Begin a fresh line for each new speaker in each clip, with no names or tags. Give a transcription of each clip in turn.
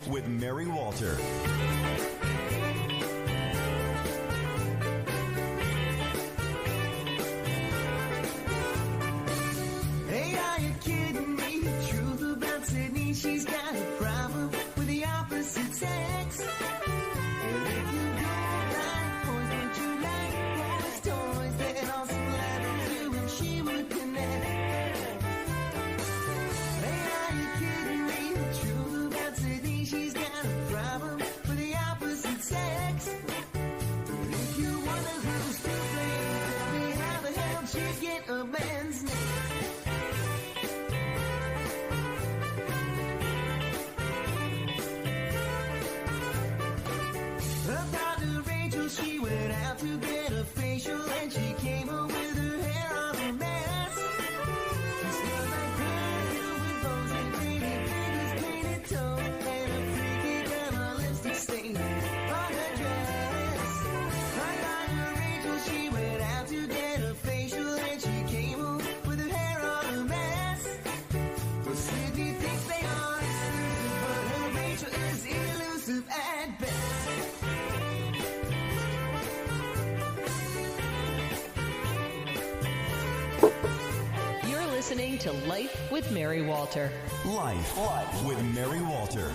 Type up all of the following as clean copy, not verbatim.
With Mary Walter.
Hey, are you kidding me? The truth about Sydney, she's got a problem with the opposite sex. And if you don't like boys, don't you like boys' toys? Then also let you and she would connect. Hey, are you kidding me? The truth about Sydney, she's got a problem with the opposite sex. And if you wonder who's to blame, tell me how the hell she get a man's name. She went out to get a facial and she came home with her hair on a mess. She smelled like perfume with bows and painted fingers, painted toes, and a freaky grandma lipstick stain on her dress. I got her Rachel, she went out to get a facial and she came home with her hair on a mess. Well, Sydney thinks they are exclusive, but her Rachel is elusive at best.
Listening to Life with Mary Walter.
Life with Mary Walter.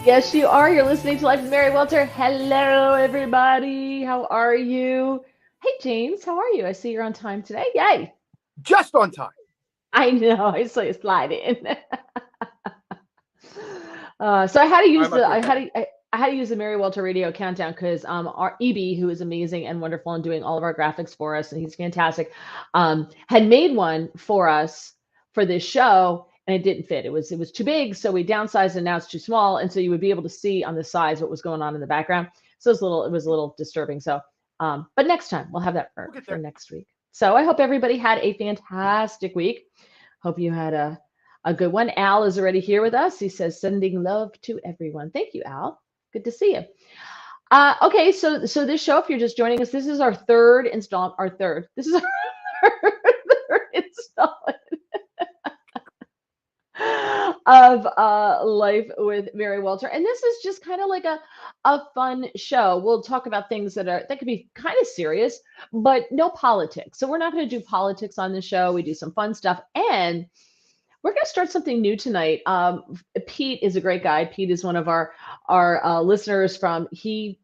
Yes, you are. You're listening to Life with Mary Walter. Hello, everybody. How are you? Hey, James, how are you? I see you're on time today. Yay.
Just on time.
I know. I saw you slide in. So I had to use
I'm not
the
doing that.
I had to use the Mary Walter Radio countdown because our EB, who is amazing and wonderful and doing all of our graphics for us, and he's fantastic, had made one for us for this show, and it didn't fit. It was too big, so we downsized, and now it's too small, and so you would be able to see on the sides what was going on in the background. So it was a little disturbing. So, but next time we'll have that
We'll get
for
there.
next week. So I hope everybody had a fantastic week. Hope you had a good one. Al is already here with us. He says, sending love to everyone. Thank you, Al. Good to see you. Okay, so this show, if you're just joining us, this is our third install. This is our third installment of Life with Mary Walter, and this is just kind of like a fun show. We'll talk about things that could be kind of serious, but no politics. So we're not going to do politics on the show. We do some fun stuff, and we're going to start something new tonight. Pete is a great guy. Pete is one of our listeners he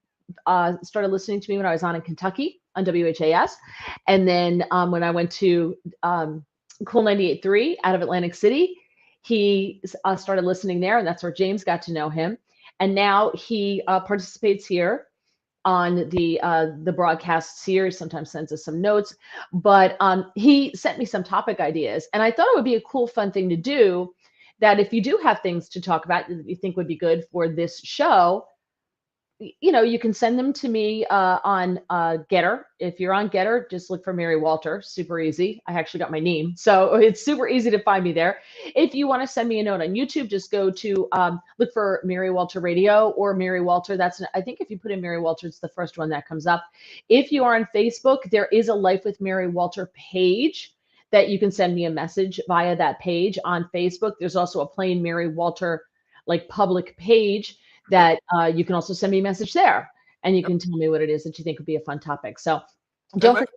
started listening to me when I was on in Kentucky on WHAS. And then when I went to Cool 98.3 out of Atlantic City, he started listening there, and that's where James got to know him. And now he participates here on the broadcasts here. Sometimes sends us some notes, but he sent me some topic ideas, and I thought it would be a cool, fun thing to do. That if you do have things to talk about that you think would be good for this show, you can send them to me on Getter. If you're on Getter, just look for Mary Walter. Super easy. I actually got my name, so it's super easy to find me there. If you want to send me a note on YouTube, just go to look for Mary Walter Radio or Mary Walter. I think if you put in Mary Walter, it's the first one that comes up. If you are on Facebook, there is a Life with Mary Walter page that you can send me a message via that page on Facebook. There's also a plain Mary Walter public page that you can also send me a message there, and you can tell me what it is that you think would be a fun topic. So don't forget.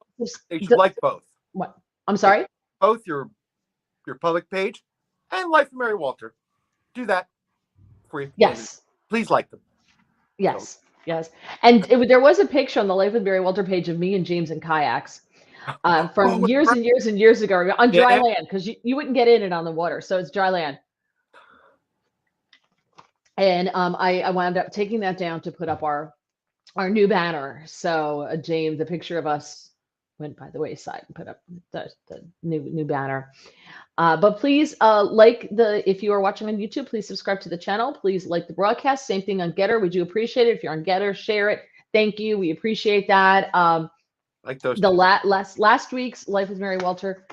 They should like both.
What? I'm sorry?
Both your public page and Life of Mary Walter. Do that for you.
Yes.
Please like them.
Yes. Yes. And there was a picture on the Life with Mary Walter page of me and James in kayaks from years and years and years ago on dry land, because you wouldn't get in it on the water. So it's dry land. And I wound up taking that down to put up our new banner. So James, the picture of us went by the wayside and put up the new banner. But please if you are watching on YouTube, please subscribe to the channel. Please like the broadcast. Same thing on Getter. We do appreciate it. If you're on Getter, share it. Thank you. We appreciate that.
Like those.
The last week's Life with Mary Walter.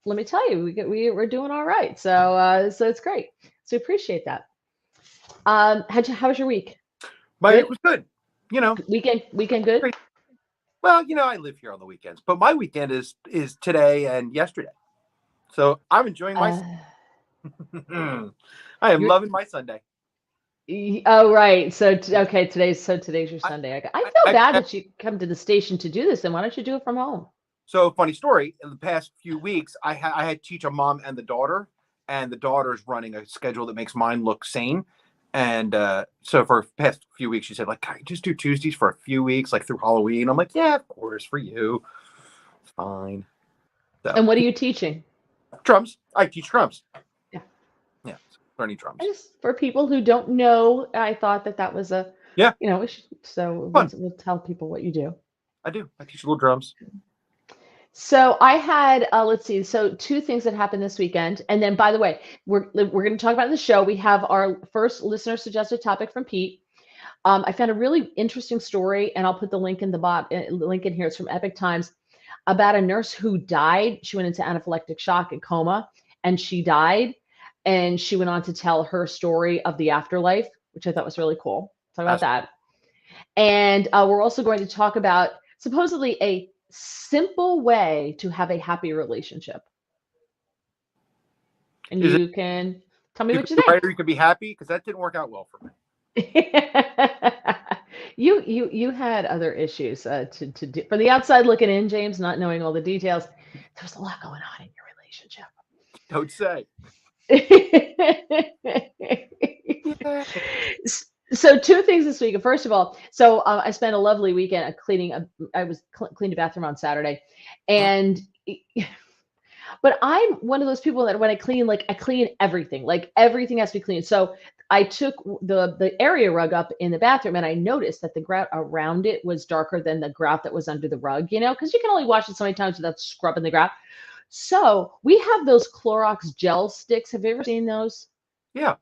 Let me tell you, we're doing all right. So it's great. So appreciate that. How was your week?
My week was good.
Weekend good.
Great. Well, I live here on the weekends, but my weekend is today and yesterday. So I'm enjoying my. I am loving my Sunday.
Oh, right. So today's your Sunday. I feel bad that you come to the station to do this. Then why don't you do it from home?
So funny story. In the past few weeks, I had to teach a mom and the daughter's running a schedule that makes mine look sane. And so for the past few weeks, she said, can I just do Tuesdays for a few weeks, through Halloween? I'm like, yeah, of course, for you. It's fine. So,
and what are you teaching?
Drums. I teach drums.
Yeah.
Yeah. Learning drums.
Just for people who don't know, I thought that was a, we'll tell people what you do.
I do. I teach little drums.
So I had, let's see, so two things that happened this weekend. And then, by the way, we're going to talk about in the show. We have our first listener suggested topic from Pete. I found a really interesting story, and I'll put the link in link in here. It's from Epic Times, about a nurse who died. She went into anaphylactic shock and coma, and she died. And she went on to tell her story of the afterlife, which I thought was really cool. Talk about that. And we're also going to talk about supposedly a simple way to have a happy relationship. And you can tell me what you think.
You can be happy, because that didn't work out well for me.
You had other issues to do. From the outside looking in, James, not knowing all the details, there's a lot going on in your relationship.
Don't say.
So two things this week. First of all, I spent a lovely weekend cleaning. I was cleaned a bathroom on Saturday, and But I'm one of those people that when I clean, like I clean everything. Like everything has to be clean. So I took the area rug up in the bathroom and I noticed that the grout around it was darker than the grout that was under the rug, because you can only wash it so many times without scrubbing the grout. So we have those Clorox gel sticks. Have you ever seen those?
Yeah.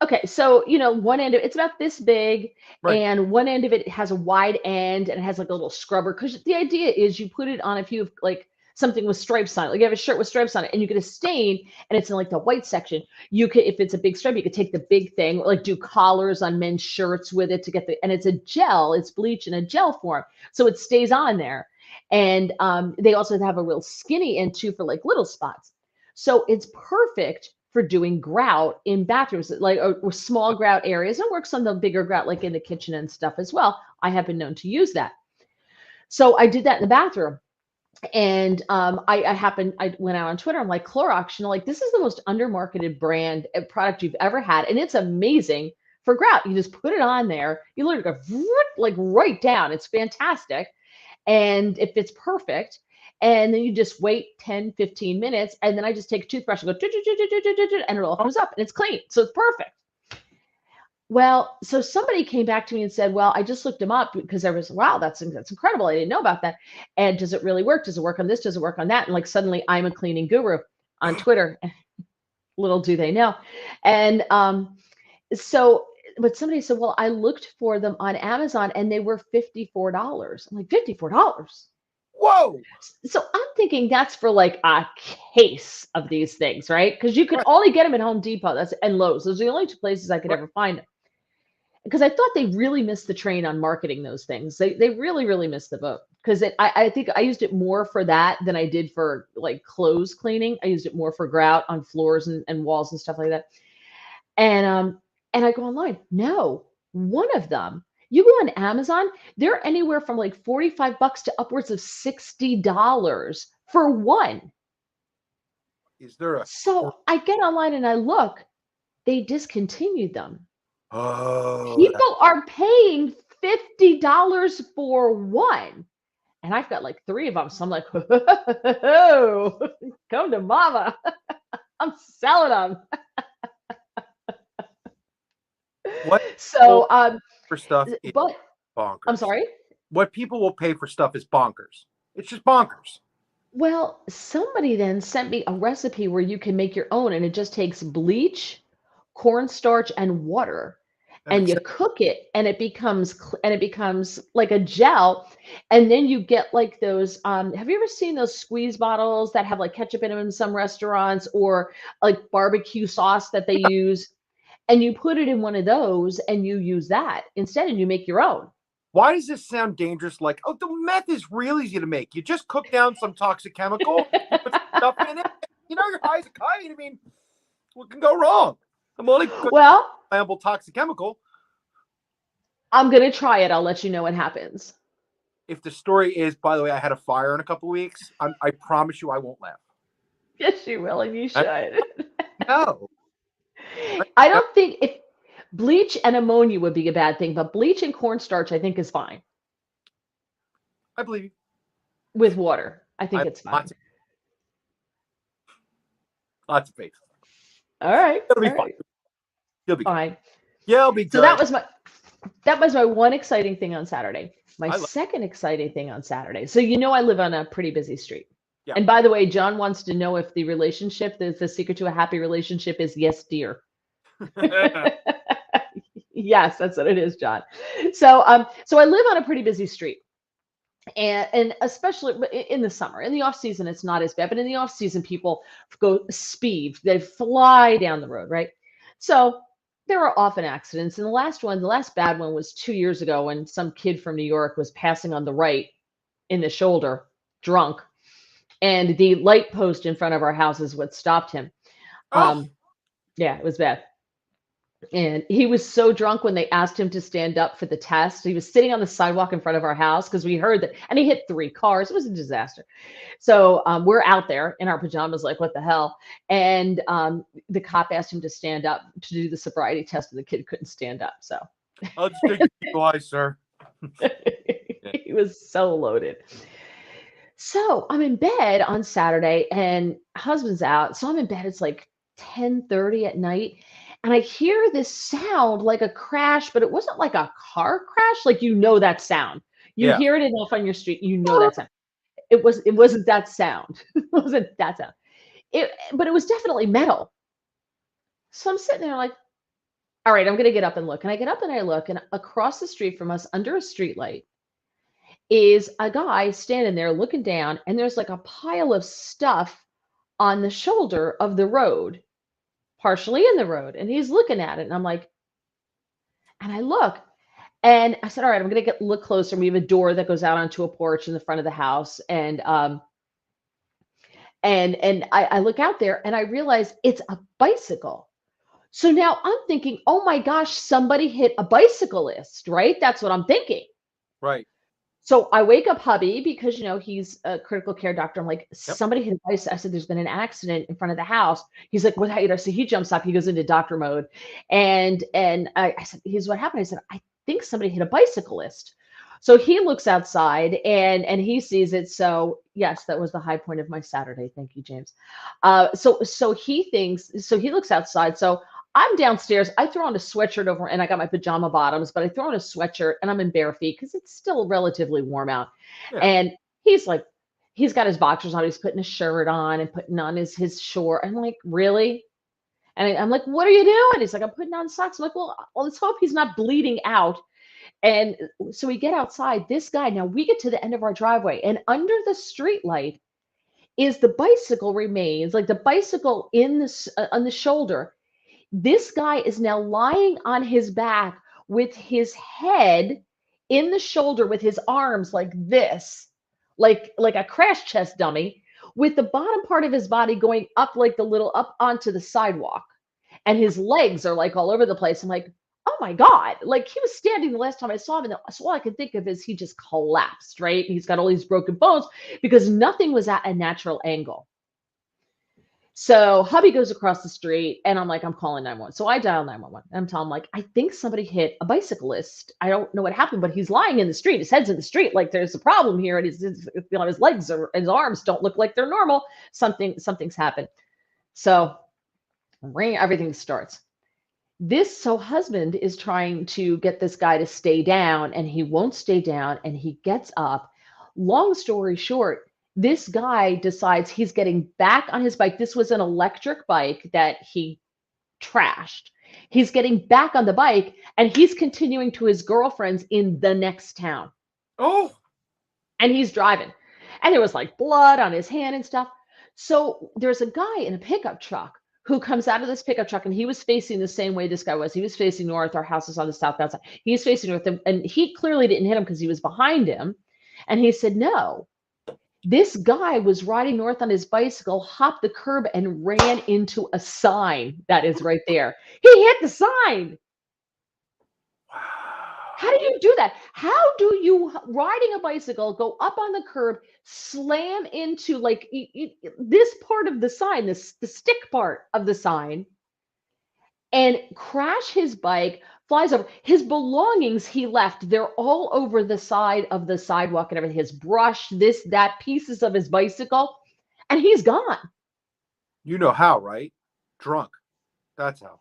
Okay, so one end of it's about this big,
Right.
and one end of it has a wide end and it has like a little scrubber. Because the idea is you put it on if you have like something with stripes on it, like you have a shirt with stripes on it, and you get a stain, and it's in like the white section. You could, if it's a big stripe, you could take the big thing, like do collars on men's shirts with it to get and it's a gel, it's bleach in a gel form, so it stays on there. And they also have a real skinny end too for like little spots. So it's perfect for doing grout in bathrooms, like or small grout areas. It works on the bigger grout, like in the kitchen and stuff as well. I have been known to use that. So I did that in the bathroom. And I went out on Twitter. I'm like, Clorox, like this is the most undermarketed brand product you've ever had. And it's amazing for grout. You just put it on there. You literally go like right down. It's fantastic. And it fits perfect. And then you just wait 10, 15 minutes. And then I just take a toothbrush and go, and it all comes up and it's clean. So it's perfect. Well, so somebody came back to me and said, well, I just looked them up because I was, wow, that's incredible. I didn't know about that. And does it really work? Does it work on this? Does it work on that? And like suddenly I'm a cleaning guru on Twitter. Little do they know. And but somebody said, well, I looked for them on Amazon and they were $54. I'm like, $54?
Whoa.
So I'm thinking that's for like a case of these things, right? Because you can only get them at Home Depot and Lowe's. Those are the only two places I could ever find them. Because I thought they really missed the train on marketing those things. They really, really missed the boat. Because I think I used it more for that than I did for like clothes cleaning. I used it more for grout on floors and walls and stuff like that. And I go online. No, one of them. You go on Amazon, they're anywhere from like $45 to upwards of $60 for one.
Is there
So I get online and I look, they discontinued them.
Oh,
People are paying $50 for one. And I've got like 3 of them. So I'm like, oh, come to mama. I'm selling them.
What?
So,
For stuff is
but
bonkers.
I'm sorry.
What people will pay for stuff is bonkers. It's just bonkers.
Well, somebody then sent me a recipe where you can make your own, and it just takes bleach, cornstarch, and water, and you cook it, and it becomes like a gel, and then you get like those. Have you ever seen those squeeze bottles that have like ketchup in them in some restaurants, or like barbecue sauce that they use? And you put it in one of those, and you use that instead, and you make your own.
Why does this sound dangerous? Like, oh, the meth is real easy to make. You just cook down some toxic chemical, put some stuff in it. You're high as a kite. I mean, what can go wrong? I'm only viable toxic chemical.
I'm gonna try it. I'll let you know what happens.
If the story is, by the way, I had a fire in a couple of weeks, I promise you I won't laugh.
Yes, you will, and you should.
No.
I don't think if bleach and ammonia would be a bad thing, but bleach and cornstarch I think is fine.
I believe you.
With water, I think it's fine.
Lots of faith.
All right.
It'll be fine. You'll be
fine.
Yeah, it'll be good.
So that was my one exciting thing on Saturday. My second exciting thing on Saturday. So I live on a pretty busy street. Yeah. And by the way, John wants to know if the secret to a happy relationship is yes, dear. Yes, that's what it is, John. So I live on a pretty busy street. And especially in the summer, in the off season, it's not as bad, but in the off season, people go speed, they fly down the road, right? So there are often accidents. And the last bad one was 2 years ago when some kid from New York was passing on the right in the shoulder, drunk. And the light post in front of our house is what stopped him. Yeah, it was bad. And he was so drunk when they asked him to stand up for the test. He was sitting on the sidewalk in front of our house because we heard that, and he hit 3 cars. It was a disaster. So we're out there in our pajamas, like, what the hell? And the cop asked him to stand up to do the sobriety test, and the kid couldn't stand up. So
I'll just take your DUI, sir.
He was so loaded. So I'm in bed on Saturday and husband's out. So I'm in bed. It's like 10:30 at night. And I hear this sound like a crash, but it wasn't like a car crash. Like that sound. You
Yeah.
hear it enough on your street, that sound. It wasn't that sound. It wasn't that sound. But it was definitely metal. So I'm sitting there like, all right, I'm gonna get up and look. And I get up and I look, and across the street from us, under a streetlight, is a guy standing there looking down, and there's like a pile of stuff on the shoulder of the road, partially in the road, and he's looking at it, and I'm like, and I look, and I said, all right, I'm gonna look closer. We have a door that goes out onto a porch in the front of the house, and I look out there, and I realize it's a bicycle. So now I'm thinking, oh my gosh, somebody hit a bicyclist, right? That's what I'm thinking.
Right.
So I wake up hubby because he's a critical care doctor. I'm like,
Yep.
somebody hit a bicycle. I said, there's been an accident in front of the house. He's like, what happened? So he jumps up, he goes into doctor mode. And I said, here's what happened. I said, I think somebody hit a bicyclist. So he looks outside and he sees it. So yes, that was the high point of my Saturday. Thank you, James. So he looks outside. So I'm downstairs. I throw on a sweatshirt over, and I got my pajama bottoms, but I throw on a sweatshirt and I'm in bare feet because it's still relatively warm out.
Yeah.
And he's like, he's got his boxers on. He's putting a shirt on and putting on his short. I'm like, really? And I'm like, what are you doing? He's like, I'm putting on socks. I'm like, well, let's hope he's not bleeding out. And so we get outside. This guy, now we get to the end of our driveway, and under the street light is the bicycle remains, like the bicycle on the shoulder. This guy is now lying on his back with his head in the shoulder with his arms like this, like a crash test dummy, with the bottom part of his body going up like up onto the sidewalk. And his legs are like all over the place. I'm like, oh my God. Like he was standing the last time I saw him. And so all I could think of is he just collapsed, right? He's got all these broken bones because nothing was at a natural angle. So hubby goes across the street and I'm like, I'm calling 911. So I dial 911 and I'm telling him, like, I think somebody hit a bicyclist. I don't know what happened, but he's lying in the street. His head's in the street. Like there's a problem here. And his legs or his arms don't look like they're normal. Something's happened. So everything starts. So husband is trying to get this guy to stay down and he won't stay down and he gets up. Long story short, this guy decides he's getting back on his bike. This was an electric bike that he trashed. He's getting back on the bike and he's continuing to his girlfriend's in the next town.
Oh.
And he's driving. And there was like blood on his hand and stuff. So there's a guy in a pickup truck who comes out of this pickup truck, and he was facing the same way this guy was. He was facing north. Our house is on the southbound side. He's facing north, and he clearly didn't hit him because he was behind him. And he said, no. This guy was riding north on his bicycle, hopped the curb, and ran into a sign that is right there. He hit the sign.
Wow.
How do you do that? How do you, riding a bicycle, go up on the curb, slam into like this part of the sign, the stick part of the sign, and crash his bike, flies over. His belongings he left, they're all over the side of the sidewalk and everything. His brush, this, that, pieces of his bicycle, and he's gone.
You know how, right? Drunk. That's how.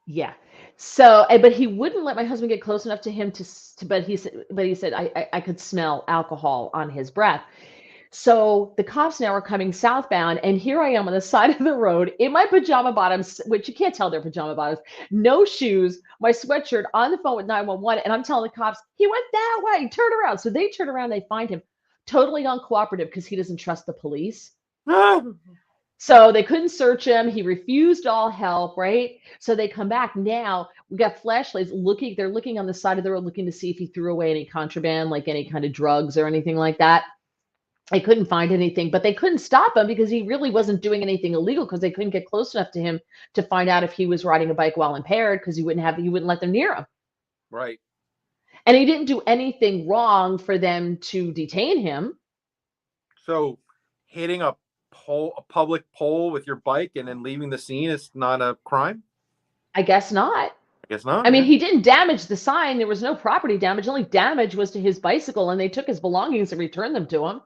Yeah. So, but he wouldn't let my husband get close enough to him but he said I could smell alcohol on his breath. So the cops now are coming southbound, and here I am on the side of the road in my pajama bottoms, which you can't tell they're pajama bottoms, no shoes, my sweatshirt, on the phone with 911, and I'm telling the cops, he went that way, turn around. So they turn around, they find him totally uncooperative because he doesn't trust the police. So they couldn't search him. He refused all help, right? So they come back. Now we got flashlights looking. They're looking on the side of the road, looking to see if he threw away any contraband, like any kind of drugs or anything like that. They couldn't find anything, but they couldn't stop him because he really wasn't doing anything illegal, because they couldn't get close enough to him to find out if he was riding a bike while impaired, because he wouldn't let them near him.
Right.
And he didn't do anything wrong for them to detain him.
So hitting a public pole with your bike and then leaving the scene is not a crime?
I guess not.
I guess not.
I mean, he didn't damage the sign. There was no property damage. The only damage was to his bicycle, and they took his belongings and returned them to him.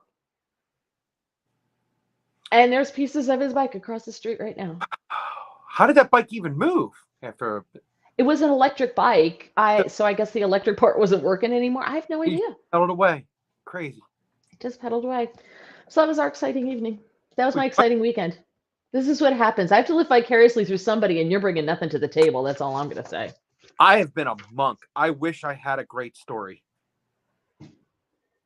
And there's pieces of his bike across the street right now.
How did that bike even move after
It was an electric bike. So I guess the electric part wasn't working anymore. I have no
he
idea.
pedaled away? Crazy.
It just pedaled away. So that was our exciting evening. That was my exciting weekend. This is what happens. I have to live vicariously through somebody, and you're bringing nothing to the table. That's all I'm going to say.
I have been a monk. I wish I had a great story.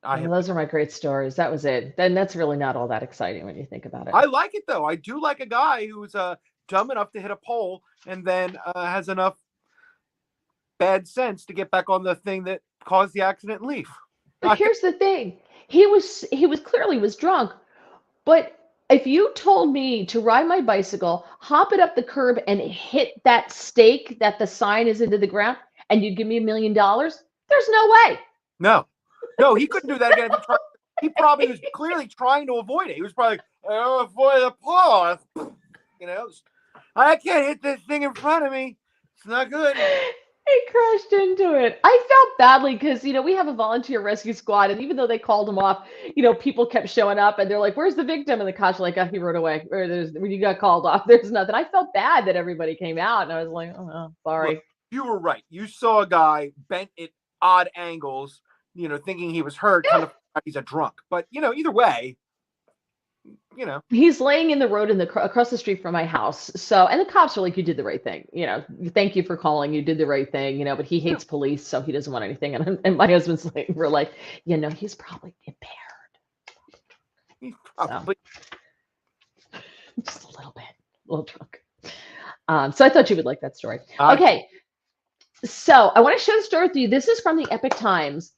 Well, those are my great stories. That was it. Then that's really not all that exciting when you think about it.
I like it though. I do like a guy who's dumb enough to hit a pole and then has enough bad sense to get back on the thing that caused the accident and leave.
But here's the thing. He was clearly was drunk. But if you told me to ride my bicycle, hop it up the curb and hit that stake that the sign is into the ground and you'd give me $1 million, there's no way.
No, he couldn't do that again. He probably was clearly trying to avoid it. He was probably like, "I'll avoid the pole." You know, I can't hit this thing in front of me. It's not good.
He crashed into it. I felt badly because, we have a volunteer rescue squad, and even though they called him off, people kept showing up, and they're like, "Where's the victim?" And the cops are like, "Oh, he rode away. Or when you got called off, there's nothing." I felt bad that everybody came out, and I was like, "Oh, sorry."
Look, you were right. You saw a guy bent at odd angles, thinking he was hurt. Kind of, he's a drunk. But either way,
He's laying in the road across the street from my house. So, and the cops are like, "You did the right thing. Thank you for calling. You did the right thing." But he hates police, so he doesn't want anything. And my husband's like, we're like, he's probably impaired.
He's probably
Just a little drunk. So I thought you would like that story. Okay. So I want to share the story with you. This is from the Epic Times.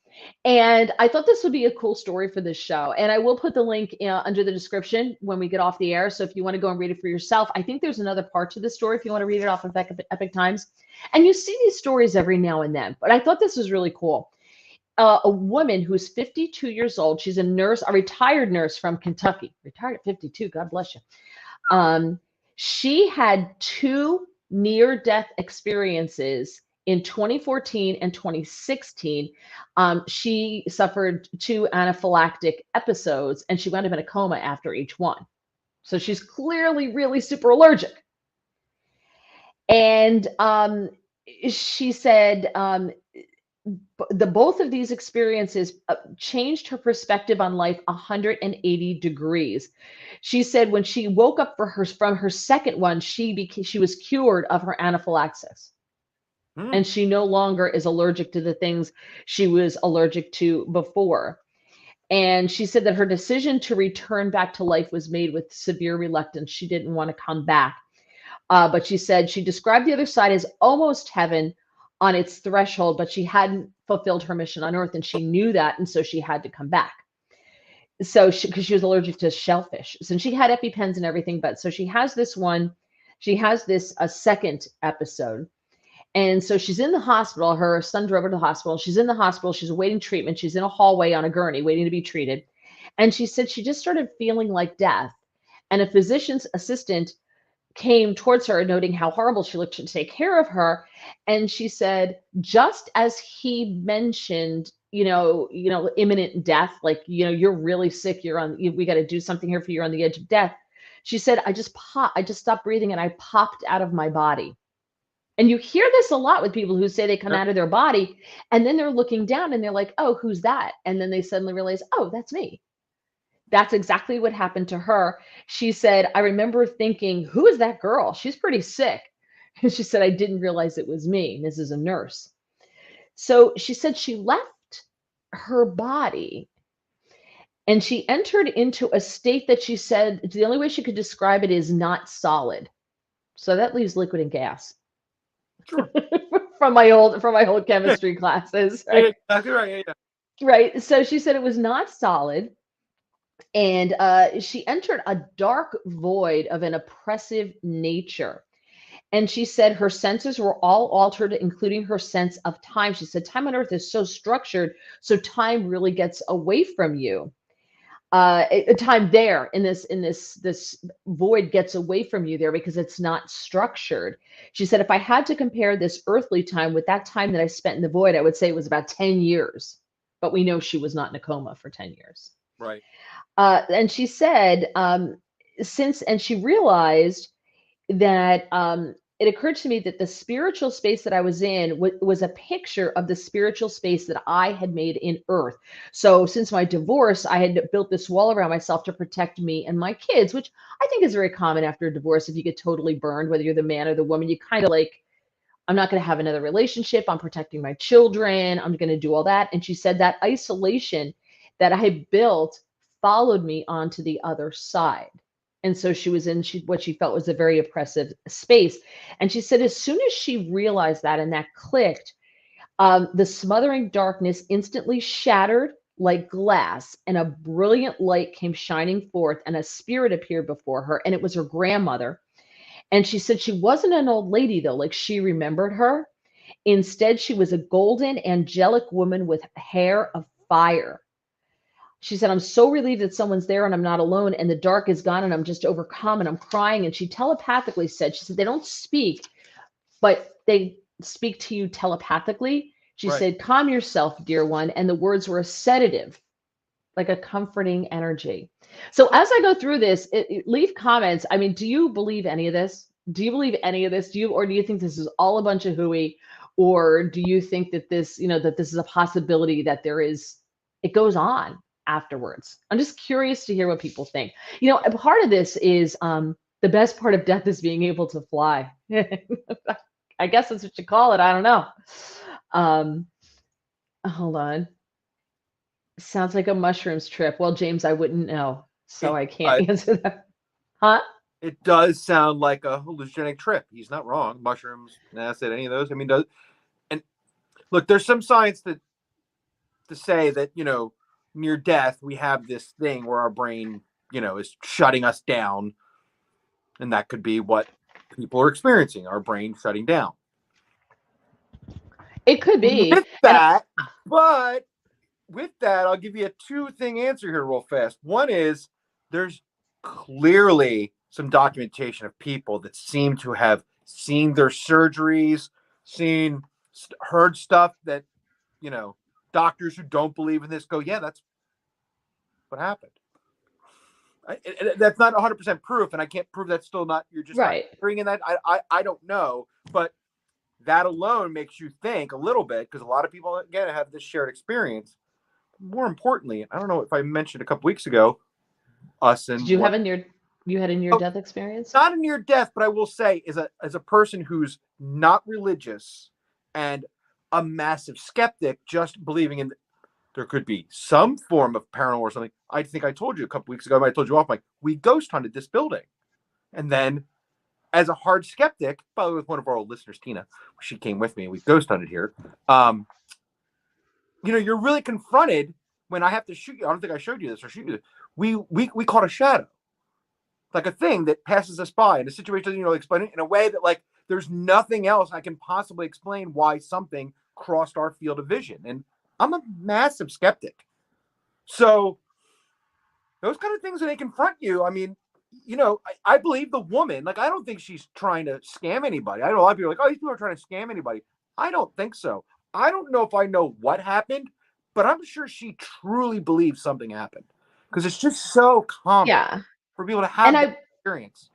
And I thought this would be a cool story for this show. And I will put the link under the description when we get off the air. So if you want to go and read it for yourself, I think there's another part to the story if you want to read it off of Epic Times. And you see these stories every now and then. But I thought this was really cool. A woman who's 52 years old. She's a nurse, a retired nurse from Kentucky. Retired at 52. God bless you. She had 2 near-death experiences in 2014 and 2016. She suffered 2 anaphylactic episodes, and she wound up in a coma after each one. So she's clearly really super allergic. And she said both of these experiences changed her perspective on life 180 degrees. She said when she woke up from her second one, she was cured of her anaphylaxis. And she no longer is allergic to the things she was allergic to before. And she said that her decision to return back to life was made with severe reluctance. She didn't want to come back. But she said she described the other side as almost heaven on its threshold, but she hadn't fulfilled her mission on Earth, and she knew that, and so she had to come back. So because she was allergic to shellfish. So she had EpiPens and everything, but so she has this a second episode. And so she's in the hospital. Her son drove her to the hospital. She's in the hospital. She's awaiting treatment. She's in a hallway on a gurney waiting to be treated. And she said she just started feeling like death. And a physician's assistant came towards her, noting how horrible she looked, to take care of her. And she said, just as he mentioned, imminent death, like, you're really sick. We got to do something here for you. You're on the edge of death. She said, I just stopped breathing and I popped out of my body. And you hear this a lot with people who say they come out of their body and then they're looking down and they're like, "Oh, who's that?" And then they suddenly realize, "Oh, that's me." That's exactly what happened to her. She said, "I remember thinking, who is that girl? She's pretty sick." And she said, "I didn't realize it was me." This is a nurse. So she said she left her body and she entered into a state that she said the only way she could describe it is not solid. So that leaves liquid and gas.
Sure.
from my old chemistry classes. Right?
Exactly right. Yeah.
Right. So she said it was not solid. And she entered a dark void of an oppressive nature. And she said her senses were all altered, including her sense of time. She said time on Earth is so structured, so time really gets away from you. Time there in this void gets away from you there because it's not structured. She said, if I had to compare this earthly time with that time that I spent in the void, I would say it was about 10 years. But we know she was not in a coma for 10 years.
Right.
And she said and she realized that it occurred to me that the spiritual space that I was in was a picture of the spiritual space that I had made in Earth. So since my divorce, I had built this wall around myself to protect me and my kids, which I think is very common after a divorce. If you get totally burned, whether you're the man or the woman, you kind of like, I'm not going to have another relationship. I'm protecting my children. I'm going to do all that. And she said that isolation that I had built followed me onto the other side. And so she was in what she felt was a very oppressive space. And she said, as soon as she realized that and that clicked, the smothering darkness instantly shattered like glass, and a brilliant light came shining forth, and a spirit appeared before her, and it was her grandmother. And she said she wasn't an old lady, though, like she remembered her. Instead, she was a golden, angelic woman with hair of fire. She said, I'm so relieved that someone's there and I'm not alone, and the dark is gone and I'm just overcome and I'm crying. And she telepathically said, she said, they don't speak, but they speak to you telepathically. She
Right.
said, calm yourself, dear one. And the words were a sedative, like a comforting energy. So as I go through this, leave comments. I mean, do you believe any of this? Do you believe any of this? Or do you think this is all a bunch of hooey? Or do you think that this, that this is a possibility that it goes on afterwards? I'm just curious to hear what people think. A part of this is the best part of death is being able to fly. I guess that's what you call it. I don't know. Hold on. Sounds like a mushrooms trip. Well, James, I wouldn't know, so I can't answer that. Huh?
It does sound like a hallucinogenic trip. He's not wrong. Mushrooms, acid, any of those. I mean, and look, there's some science to say that, near death, we have this thing where our brain, is shutting us down. And that could be what people are experiencing, our brain shutting down.
It could be.
With that, I'll give you a two-thing answer here real fast. One is there's clearly some documentation of people that seem to have seen their surgeries, heard stuff that, doctors who don't believe in this go, yeah, that's what happened. That's not 100% proof, and I can't prove that's still not, you're just
right.
Not bringing that. I don't know, but that alone makes you think a little bit, because a lot of people, again, have this shared experience. More importantly, I don't know if I mentioned a couple weeks ago,
Did you had a near-death experience?
Not a near-death, but I will say, as a person who's not religious and a massive skeptic, just believing in there could be some form of paranormal or something. I think I told you a couple weeks ago, I told you off, we ghost hunted this building. And then as a hard skeptic, by the way, with one of our old listeners, Tina, she came with me and we ghost hunted here. You're really confronted when I have to shoot you. I don't think I showed you this or shoot you. We caught a shadow, like a thing that passes us by in a situation, explain it in a way that there's nothing else I can possibly explain why something crossed our field of vision. And I'm a massive skeptic. So those kind of things, when they confront you, I mean, I believe the woman, I don't think she's trying to scam anybody. I know a lot of people are like, oh, these people are trying to scam anybody. I don't think so. I don't know if I know what happened, but I'm sure she truly believes something happened, because it's just so common for people to have that experience.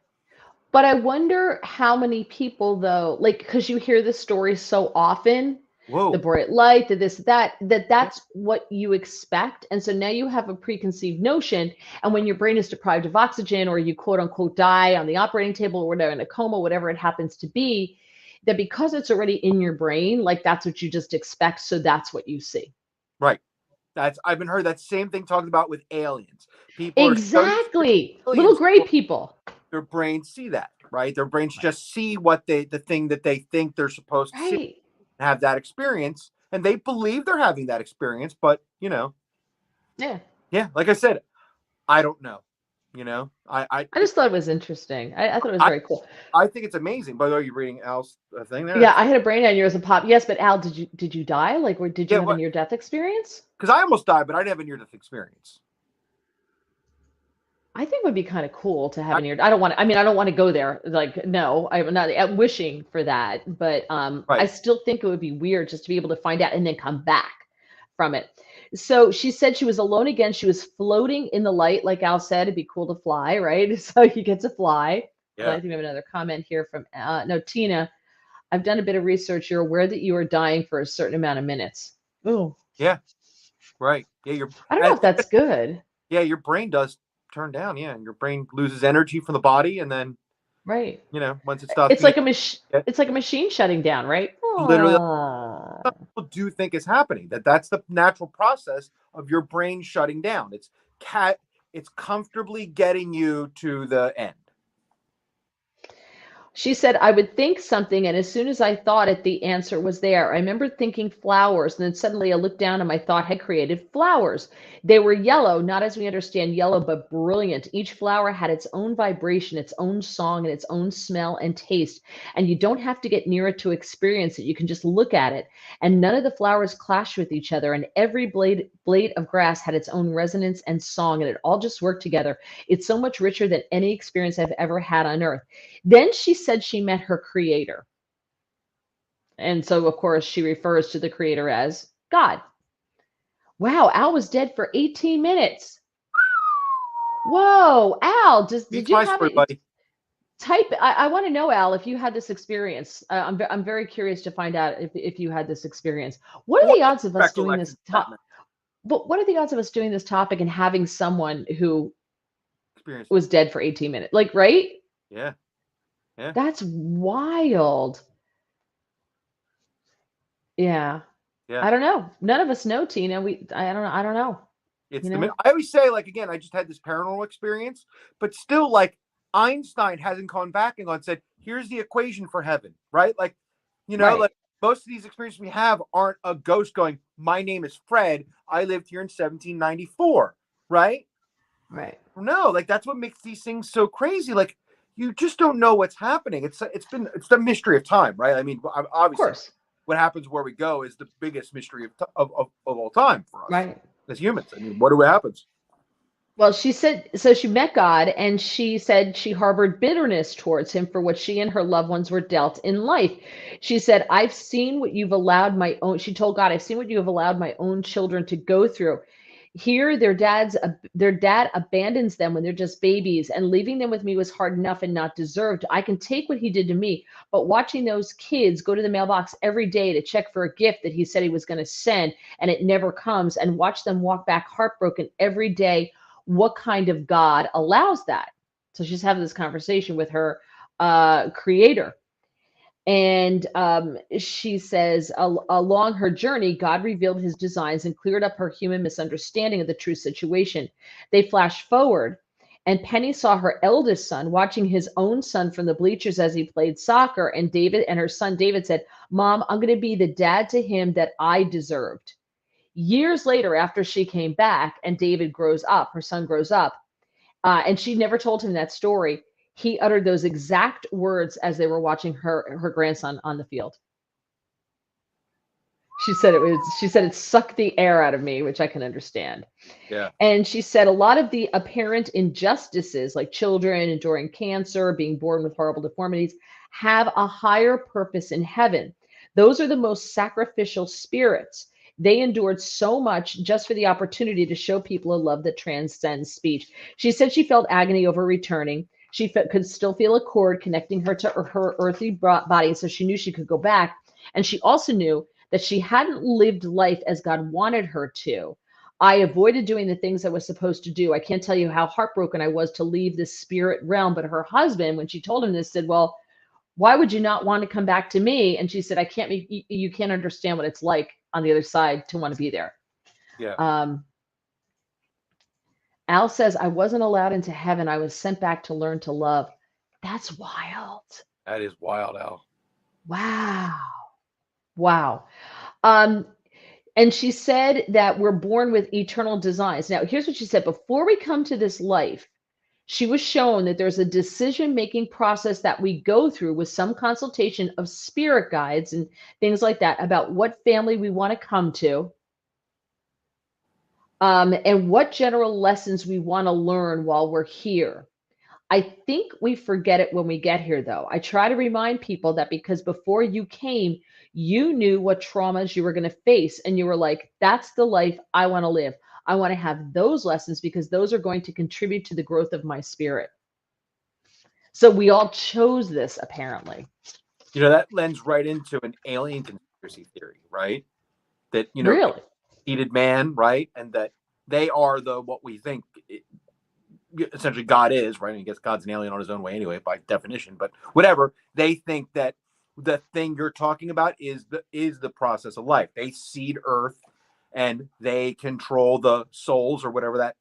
But I wonder how many people, though, because you hear this story so often, the bright light, that's what you expect. And so now you have a preconceived notion. And when your brain is deprived of oxygen, or you quote unquote die on the operating table, or whatever, in a coma, whatever it happens to be, that because it's already in your brain, that's what you just expect. So that's what you see.
Right. I've been heard that same thing talked about with aliens.
People exactly. Little gray people.
Their brains see that, right? Their brains just see the thing that they think they're supposed to see. Have that experience, and they believe they're having that experience, but like I said, I don't know. I
just thought it was interesting. I thought it was very cool.
I think it's amazing. By the way, you're reading Al's thing there.
Yeah, I had a brain aneurysm pop. Yes, but Al, did you die? Did you have a near-death experience?
Because I almost died, but I didn't have a near-death experience.
I think it would be kind of cool to have a near. I don't want to go there. No, I'm not wishing for that, but I still think it would be weird just to be able to find out and then come back from it. So she said she was alone again. She was floating in the light, like Al said. It'd be cool to fly, right? So you get to fly. And I
Yeah.
think we have another comment here from no Tina. I've done a bit of research. You're aware that you are dying for a certain amount of minutes. Oh,
Yeah. Right. Yeah. Your
I don't know if that's good.
yeah, your brain does turn down. Yeah, your brain loses energy from the body, and then
Right.
once it stops
It's
being,
like a machine.
yeah,
It's like a machine shutting down, right?
literally,
Ah.
some people do think is happening. That's the natural process of your brain shutting down. It's comfortably getting you to the end.
She said, I would think something, and as soon as I thought it, the answer was there. I remember thinking flowers, and then suddenly I looked down and my thought had created flowers. They were yellow, not as we understand yellow, but brilliant. Each flower had its own vibration, its own song, and its own smell and taste. And you don't have to get near it to experience it. You can just look at it. And none of the flowers clashed with each other, and every blade of grass had its own resonance and song, and it all just worked together. It's so much richer than any experience I've ever had on earth. Then she said she met her creator. And so, of course, she refers to the creator as God. Wow, Al was dead for 18 minutes. Whoa, Al, did
Beats
you
my
have
story,
it?
buddy.
Type. I want to know, Al, if you had this experience. I'm very curious to find out if you had this experience. What are
What
the odds of us doing
recollection
this
that
But what are the odds of us doing this topic and having someone who
experience?
was dead for 18 minutes? Like, right?
Yeah. Yeah.
That's wild. Yeah.
Yeah.
I don't know. None of us know, Tina. I don't know. I don't know.
It's
You
the
know?
I always say, like, again, I just had this paranormal experience, but still, like, Einstein hasn't gone back and said, here's the equation for heaven, right? Like,
Right.
like most of these experiences we have aren't a ghost going, my name is Fred, I lived here in 1794, right?
Right.
No, like, that's what makes these things so crazy. Like, you just don't know what's happening. It's the mystery of time, right? I mean,
Of
obviously,
course.
what happens where we go is the biggest mystery of all time for us
Right.
as humans. I mean, what happens?
Well, she said so she met God and she said she harbored bitterness towards him for what she and her loved ones were dealt in life. She said, I've seen what you've allowed my own, she told God, I've seen what you have allowed my own children to go through. Here, their dad abandons them when they're just babies, and leaving them with me was hard enough and not deserved. I can take what he did to me, but watching those kids go to the mailbox every day to check for a gift that he said he was going to send, and it never comes, and watch them walk back heartbroken every day. What kind of God allows that? So she's having this conversation with her creator. And she says, along her journey, God revealed his designs and cleared up her human misunderstanding of the true situation. They flash forward, and Penny saw her eldest son watching his own son from the bleachers as he played soccer. And David and her son David said, Mom, I'm going to be the dad to him that I deserved. Years later, after she came back and David grows up, her son grows up, and she never told him that story. He uttered those exact words as they were watching her grandson on the field. She said it sucked the air out of me, which I can understand.
Yeah.
And she said a lot of the apparent injustices, like children enduring cancer, being born with horrible deformities, have a higher purpose in heaven. Those are the most sacrificial spirits. They endured so much just for the opportunity to show people a love that transcends speech. She said she felt agony over returning. She could still feel a cord connecting her to her earthly body, so she knew she could go back. And she also knew that she hadn't lived life as God wanted her to. I avoided doing the things I was supposed to do. I can't tell you how heartbroken I was to leave this spirit realm. But her husband, when she told him this, said, well, why would you not want to come back to me? And she said, you can't understand what it's like on the other side to want to be there.
Yeah.
Al says, I wasn't allowed into heaven. I was sent back to learn to love. That's wild.
That is wild, Al.
Wow. Wow. And she said that we're born with eternal designs. Now, here's what she said. Before we come to this life, she was shown that there's a decision-making process that we go through with some consultation of spirit guides and things like that about what family we want to come to, and what general lessons we want to learn while we're here. I think we forget it when we get here, though. I try to remind people that because before you came, you knew what traumas you were going to face. And you were like, that's the life I want to live. I want to have those lessons because those are going to contribute to the growth of my spirit. So we all chose this, apparently.
You know, that lends right into an alien conspiracy theory, right? That, you know,
Really?
seated man, right? And that they are what we think essentially God is, right? And I guess God's an alien on his own way anyway, by definition, but whatever. They think that the thing you're talking about is the process of life. They seed Earth and they control the souls or whatever that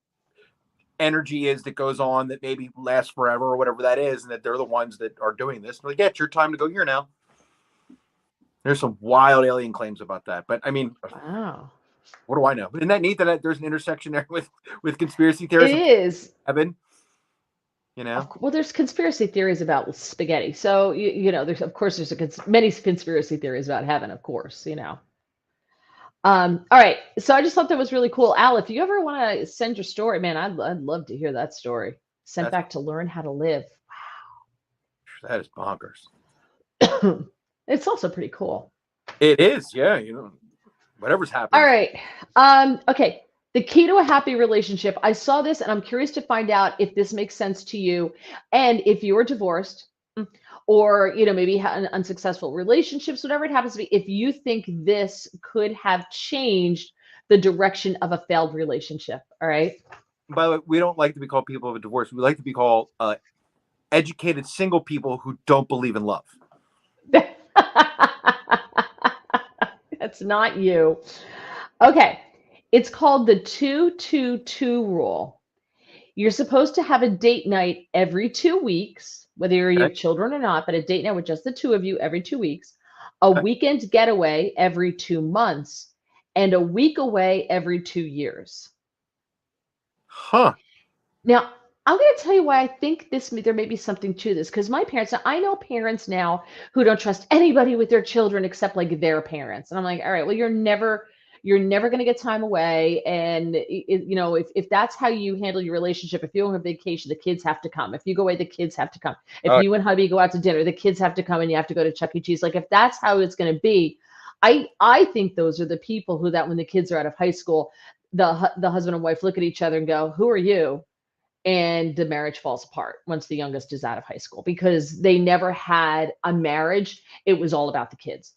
energy is that goes on that maybe lasts forever or whatever that is, and that they're the ones that are doing this. Like, yeah, it's your time to go here now. There's some wild alien claims about that, but I mean,
Wow.
what do I know? Isn't that neat that there's an intersection there with conspiracy
It
theories?
is.
Heaven, you know.
Well, there's conspiracy theories about spaghetti. So, you know, there's, of course, many conspiracy theories about heaven, of course, you know. All right. So I just thought that was really cool. Al, if you ever want to send your story, man, I'd love to hear that story. Sent
That's-
back to learn how to live.
That is bonkers.
It's also pretty cool.
It is, yeah. You know, whatever's happening.
All right. Okay. The key to a happy relationship. I saw this and I'm curious to find out if this makes sense to you. And if you're divorced or, you know, maybe had unsuccessful relationships, whatever it happens to be, if you think this could have changed the direction of a failed relationship. All right.
By the way, we don't like to be called people of a divorce. We like to be called educated single people who don't believe in love.
That's not you. Okay. It's called the 2-2-2 rule. You're supposed to have a date night every 2 weeks, whether you have children or not, but a date night with just the two of you every 2 weeks, a weekend getaway every 2 months, and a week away every 2 years.
Huh.
Now, I'm going to tell you why I think there may be something to this, because my parents, now, I know parents now who don't trust anybody with their children except like their parents. And I'm like, all right, well, you're never going to get time away. And you know, if that's how you handle your relationship, if you go on vacation, the kids have to come. If you go away, the kids have to come. If you and hubby go out to dinner, the kids have to come and you have to go to Chuck E. Cheese. Like, if that's how it's going to be, I think those are the people who, that when the kids are out of high school, the husband and wife look at each other and go, who are you? And the marriage falls apart once the youngest is out of high school, because they never had a marriage. It was all about the kids.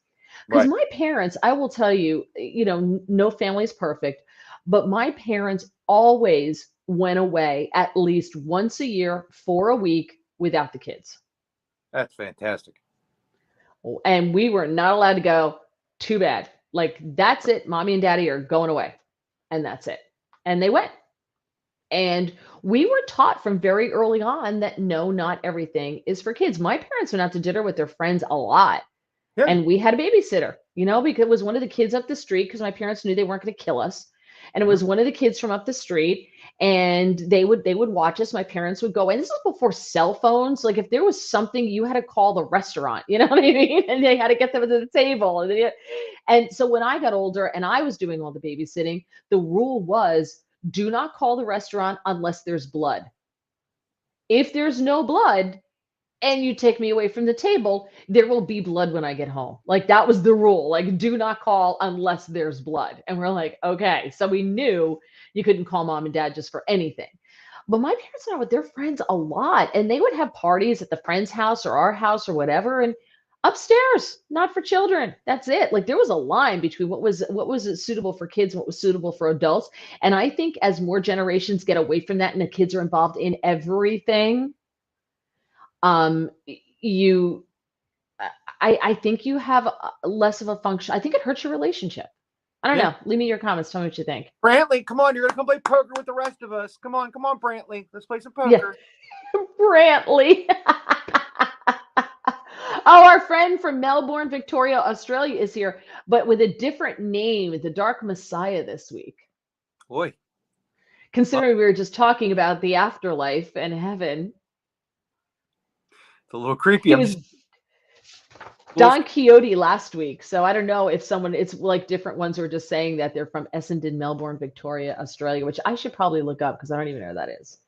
Because my parents, I will tell you, you know, no family is perfect, but my parents always went away at least once a year for a week without the kids.
That's fantastic.
And we were not allowed to go. Too bad. Like, that's it. Mommy and daddy are going away. And that's it. And they went. And we were taught from very early on that no, not everything is for kids. My parents went out to dinner with their friends a lot.
Yeah.
And we had a babysitter, you know, because it was one of the kids up the street, because my parents knew they weren't going to kill us. And it was one of the kids from up the street, and they would watch us. My parents would go, and this was before cell phones. Like, if there was something, you had to call the restaurant, you know what I mean? And they had to get them to the table. And so when I got older and I was doing all the babysitting, the rule was, do not call the restaurant unless there's blood. If there's no blood and you take me away from the table, there will be blood when I get home. Like, that was the rule. Like, do not call unless there's blood. And we're like, okay. So we knew you couldn't call mom and dad just for anything. But my parents went out with their friends a lot, and they would have parties at the friend's house or our house or whatever. And upstairs, not for children. That's it. Like, there was a line between what was suitable for kids and what was suitable for adults. And I think as more generations get away from that and the kids are involved in everything, I think you have less of a function. I think it hurts your relationship. I don't know. Leave me your comments. Tell me what you think.
Brantley, come on. You're going to come play poker with the rest of us. Come on, Brantley. Let's play some poker.
Yeah. Brantley. Oh, our friend from Melbourne, Victoria, Australia is here, but with a different name, the Dark Messiah this week.
Boy.
Considering we were just talking about the afterlife and heaven.
It's a little creepy.
He was Don Quixote last week, so I don't know if it's like different ones who are just saying that they're from Essendon, Melbourne, Victoria, Australia, which I should probably look up because I don't even know where that is.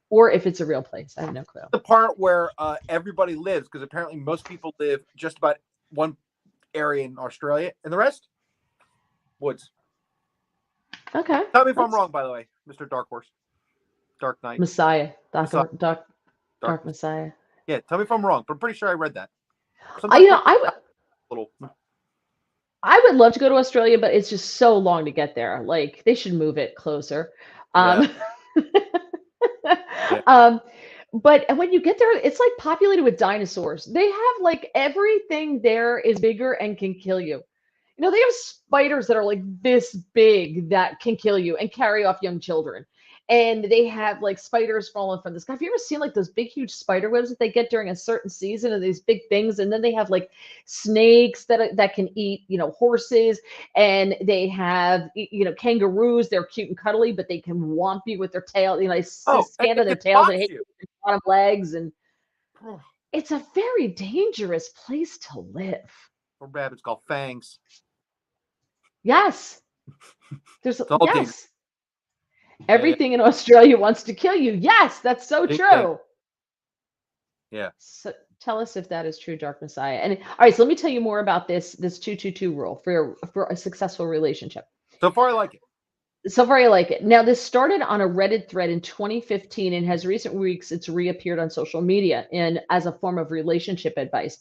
or if it's a real place. I have no clue.
The part where everybody lives, because apparently most people live just about one area in Australia, and the rest woods.
Okay.
Tell me if I'm wrong, by the way, Mr. Dark Horse, Dark Knight.
Messiah,
Messiah.
Dark Messiah.
Yeah, tell me if I'm wrong, but I'm pretty sure I read that. Little.
I would love to go to Australia, but it's just so long to get there. Like they should move it closer. But when you get there, it's like populated with dinosaurs. They have like everything there is bigger and can kill you. You know, they have spiders that are like this big that can kill you and carry off young children. And they have like spiders falling from the sky. Have you ever seen like those big, huge spider webs that they get during a certain season of these big things? And then they have like snakes that can eat, you know, horses. And they have, you know, kangaroos. They're cute and cuddly, but they can whomp you with their tail. You know, they stand on their tails and hit you with their bottom legs. And it's a very dangerous place to live.
Or rabbits called fangs.
Yes. There's
all
yes.
dangerous.
Everything in Australia wants to kill you. Yes, that's so true.
Yeah.
So tell us if that is true, Dark Messiah. And all right, so let me tell you more about this 222 rule for a successful relationship.
So far, I like it.
So far, I like it. Now, this started on a Reddit thread in 2015 and has recent weeks it's reappeared on social media and as a form of relationship advice.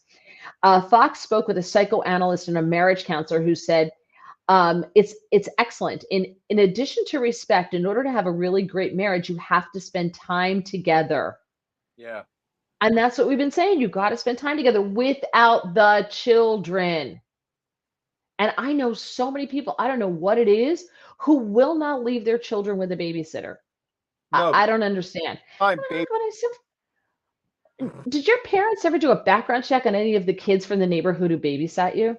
Fox spoke with a psychoanalyst and a marriage counselor who said, it's excellent. In addition to respect, in order to have a really great marriage, you have to spend time together.
Yeah.
And that's what we've been saying. You got to spend time together without the children. And I know so many people, I don't know what it is, who will not leave their children with a babysitter.
No.
I don't understand.
Baby.
Did your parents ever do a background check on any of the kids from the neighborhood who babysat you?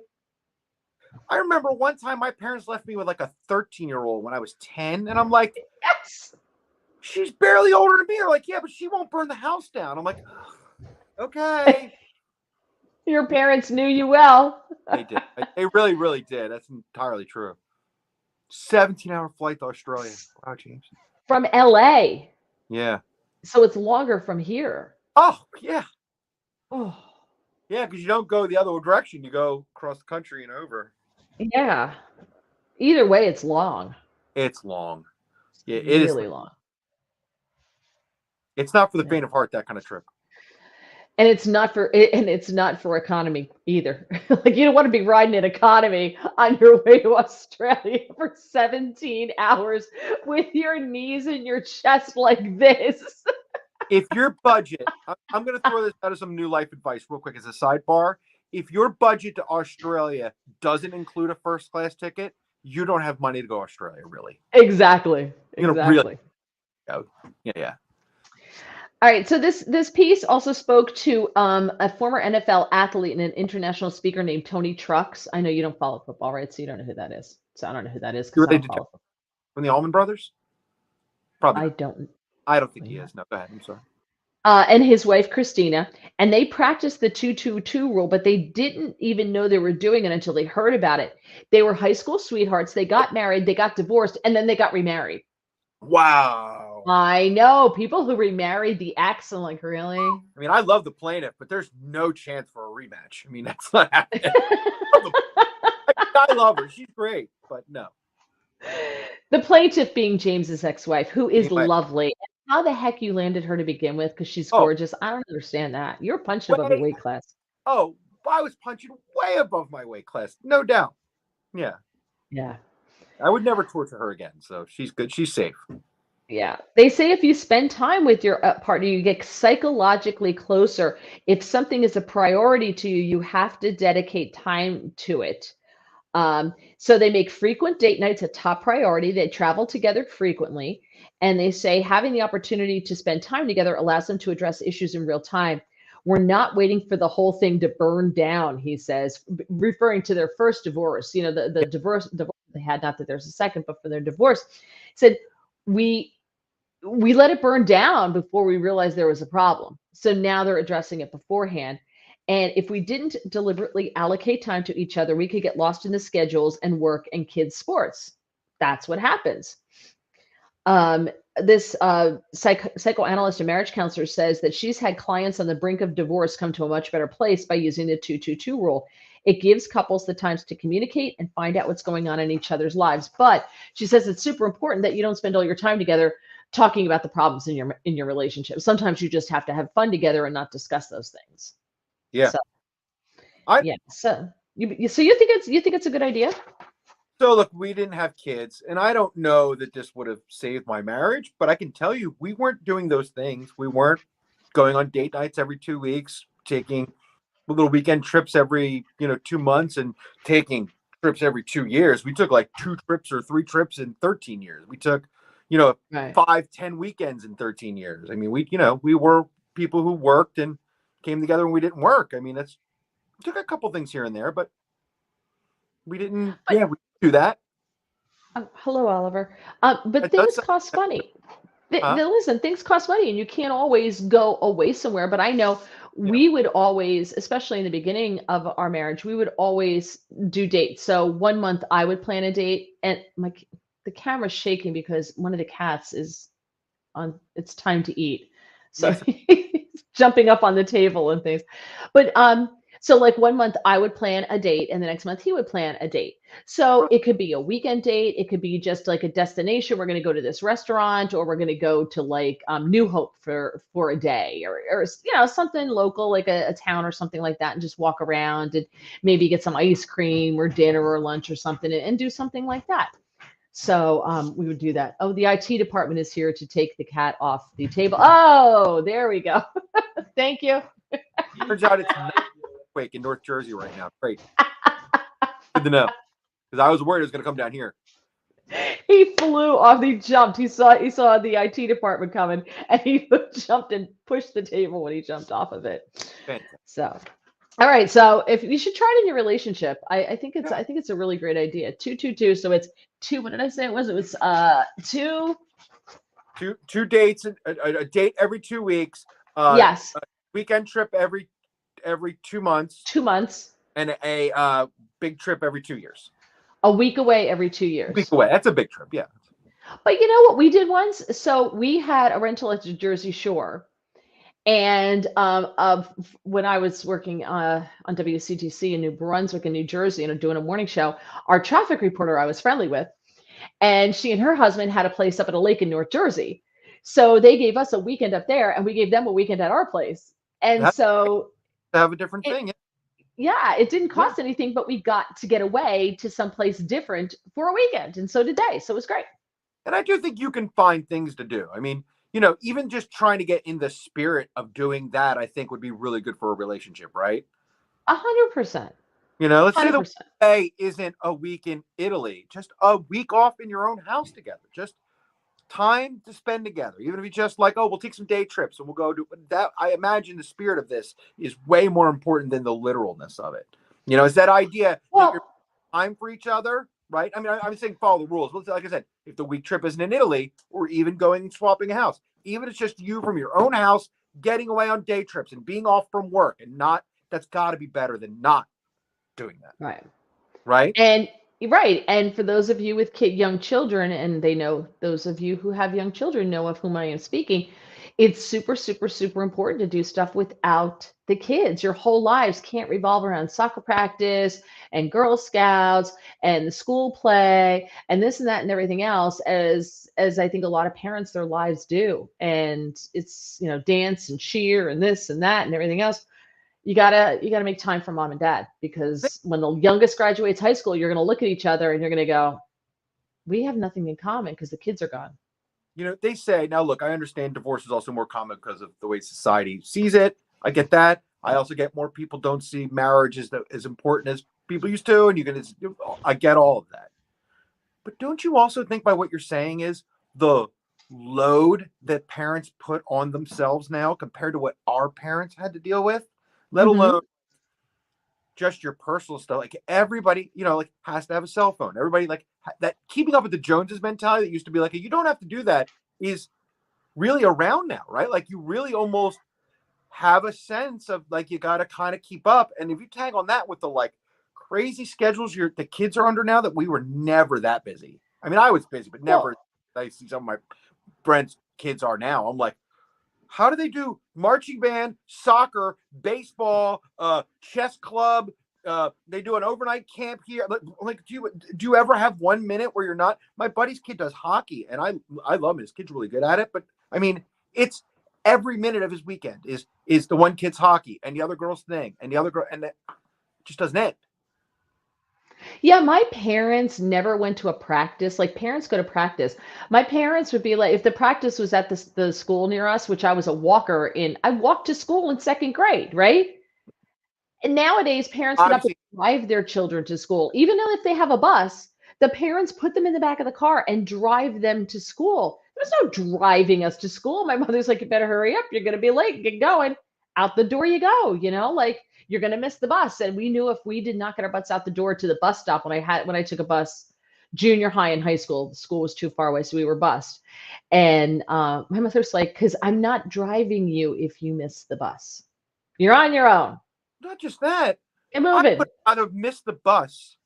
I remember one time my parents left me with like a 13-year-old when I was 10. And I'm like,
yes,
she's barely older than me. They're like, yeah, but she won't burn the house down. I'm like, okay.
Your parents knew you well.
They did. They really, really did. That's entirely true. 17-hour flight to Australia. Wow, James.
From LA.
Yeah.
So it's longer from here.
Oh, yeah.
Oh.
Yeah, because you don't go the other direction. You go across the country and over.
Yeah. Either way, it's long.
It's long. Yeah, it
really
is
long.
It's not for the faint of heart, that kind of trip.
And it's not for economy either. Like you don't want to be riding an economy on your way to Australia for 17 hours with your knees in your chest like this.
If your budget, I'm going to throw this out as some new life advice real quick as a sidebar. If your budget to Australia doesn't include a first class ticket, you don't have money to go to Australia, really.
Exactly.
Really. Yeah.
All right. So this piece also spoke to a former NFL athlete and an international speaker named Tony Trucks. I know you don't follow football, right? So you don't know who that is. So I don't know who that is.
From the Allman Brothers? Probably. I don't think he is. No, go ahead. I'm sorry.
And his wife, Christina, and they practiced the 222 rule, but they didn't even know they were doing it until they heard about it. They were high school sweethearts. They got married, they got divorced, and then they got remarried.
Wow.
I know. People who remarried the ex, I'm like, really?
I mean, I love the plaintiff, but there's no chance for a rematch. I mean, that's not happening. I love her. She's great, but no.
The plaintiff being James's ex-wife, who is lovely. How the heck you landed her to begin with? Because she's gorgeous. I don't understand that. You're punching above your weight class.
Oh, I was punching way above my weight class. No doubt. Yeah.
Yeah.
I would never torture her again. So she's good. She's safe.
Yeah. They say if you spend time with your partner, you get psychologically closer. If something is a priority to you, you have to dedicate time to it. So they make frequent date nights a top priority. They travel together frequently. And they say having the opportunity to spend time together allows them to address issues in real time. We're not waiting for the whole thing to burn down, he says, referring to their first divorce. You know, the divorce they had, not that there's a second, but for their divorce. He said, we let it burn down before we realized there was a problem. So now they're addressing it beforehand. And if we didn't deliberately allocate time to each other, we could get lost in the schedules and work and kids' sports. That's what happens. Um, this psychoanalyst and marriage counselor says that she's had clients on the brink of divorce come to a much better place by using the 222 rule. It gives couples the times to communicate and find out what's going on in each other's lives. But she says it's super important that you don't spend all your time together talking about the problems in your relationship. Sometimes you just have to have fun together and not discuss those things.
Yeah.
So
I
yeah. So you think it's a good idea?
So look, we didn't have kids, and I don't know that this would have saved my marriage, but I can tell you we weren't doing those things. We weren't going on date nights every 2 weeks, taking little weekend trips every, 2 months, and taking trips every 2 years. We took like 2 trips or 3 trips in 13 years. We took,
Right.
5, 10 weekends in 13 years. I mean, we were people who worked and came together when we didn't work. I mean, we took a couple things here and there, but we didn't,
But
we do that.
hello, Oliver. But
It does
things
sound,
cost money.
huh?
Listen, things cost money, and you can't always go away somewhere. But I know
Yeah.
we would always, especially in the beginning of our marriage, we would always do dates. So one month I would plan a date, and the camera's shaking because one of the cats is on. It's time to eat, so
Makes
he's jumping up on the table and things. But so like one month I would plan a date, and the next month he would plan a date. So
right.
it could be a weekend date. It could be just like a destination. We're going to go to this restaurant, or we're going to go to like New Hope for a day, or something local, like a town or something like that, and just walk around and maybe get some ice cream or dinner or lunch or something, and do something like that. So we would do that. Oh, the IT department is here to take the cat off the table. Oh, there we go. Thank you.
Turns out it's not an earthquake in North Jersey right now. Great. Good to know. Because I was worried it was going to come down here.
He flew off. He jumped. He saw the IT department coming, and he jumped and pushed the table when he jumped off of it.
Fantastic.
So, all right. So if you should try it in your relationship, I think
Yeah.
it's a really great idea. 222. So it's two. What did I say it was? It was two.
Two dates, a date every 2 weeks.
Yes,
Weekend trip every 2 months,
2 months.
and a big trip every 2 years.
A week away every 2
A week
years.
away. That's a big trip. Yeah.
But you know what we did once? So we had a rental at the Jersey Shore. And when I was working on WCTC in New Brunswick in New Jersey and doing a morning show, our traffic reporter I was friendly with, and she and her husband had a place up at a lake in North Jersey. So they gave us a weekend up there, and we gave them a weekend at our place. And
That's
so
to have a different
it,
thing.
yeah, it didn't
Yeah.
cost anything, but we got to get away to someplace different for a weekend, and so did they. So it was great.
And I do think you can find things to do. I mean, even just trying to get in the spirit of doing that, I think would be really good for a relationship, right?
100%.
Let's say the
100%.
day isn't a week in Italy, just a week off in your own house together, just time to spend together. Even if you just like, oh, we'll take some day trips and we'll go do that. I imagine the spirit of this is way more important than the literalness of it. It's that idea that
Well,
you're time for each other, right? I mean, I'm saying follow the rules. But like I said, if the week trip isn't in Italy, or even going and swapping a house, even if it's just you from your own house getting away on day trips and being off from work, and that's got to be better than not doing that,
right.
right?
And right. And for those of you with young children, and those of you who have young children know of whom I am speaking, it's super, super, super important to do stuff without the kids. Your whole lives can't revolve around soccer practice and Girl Scouts and the school play and this and that and everything else, as I think a lot of parents their lives do. And it's, dance and cheer and this and that and everything else. You gotta make time for mom and dad, because when the youngest graduates high school, you're gonna look at each other and you're gonna go, we have nothing in common because the kids are gone.
They say, now look, I understand divorce is also more common because of the way society sees it. I get that. I also get more people don't see marriage as important as people used to, and I get all of that. But don't you also think, by what you're saying, is the load that parents put on themselves now compared to what our parents had to deal with, let
Mm-hmm.
alone just your personal stuff? Like, everybody, like, has to have a cell phone. Everybody, like, that keeping up with the Joneses mentality that used to be like, you don't have to do that, is really around now, right? Like, you really almost have a sense of like, you got to kind of keep up. And if you tag on that with the like crazy schedules the kids are under now, that we were never that busy. I mean, I was busy, but never
Well,
I see some of my friends' kids are now. I'm like, how do they do marching band, soccer, baseball, chess club? They do an overnight camp here. Like, do you ever have 1 minute where you're not? My buddy's kid does hockey, and I love him. His kid's really good at it. But I mean, it's every minute of his weekend is the one kid's hockey and the other girl's thing and the other girl, and that just doesn't end.
Yeah, my parents never went to a practice. Like parents go to practice. My parents would be like, if the practice was at the school near us, which I was a walker in, I walked to school in second grade, right? And nowadays, parents get up and
Obviously,
drive their children to school. Even though if they have a bus, the parents put them in the back of the car and drive them to school. There's no driving us to school. My mother's like, you better hurry up. You're going to be late. Get going. Out the door you go, like you're going to miss the bus. And we knew if we did not get our butts out the door to the bus stop when I took a bus, junior high and high school, the school was too far away. So we were bused. And my mother's like, because I'm not driving you if you miss the bus. You're on your own.
not just that.
And
I
moving.
would either missed the bus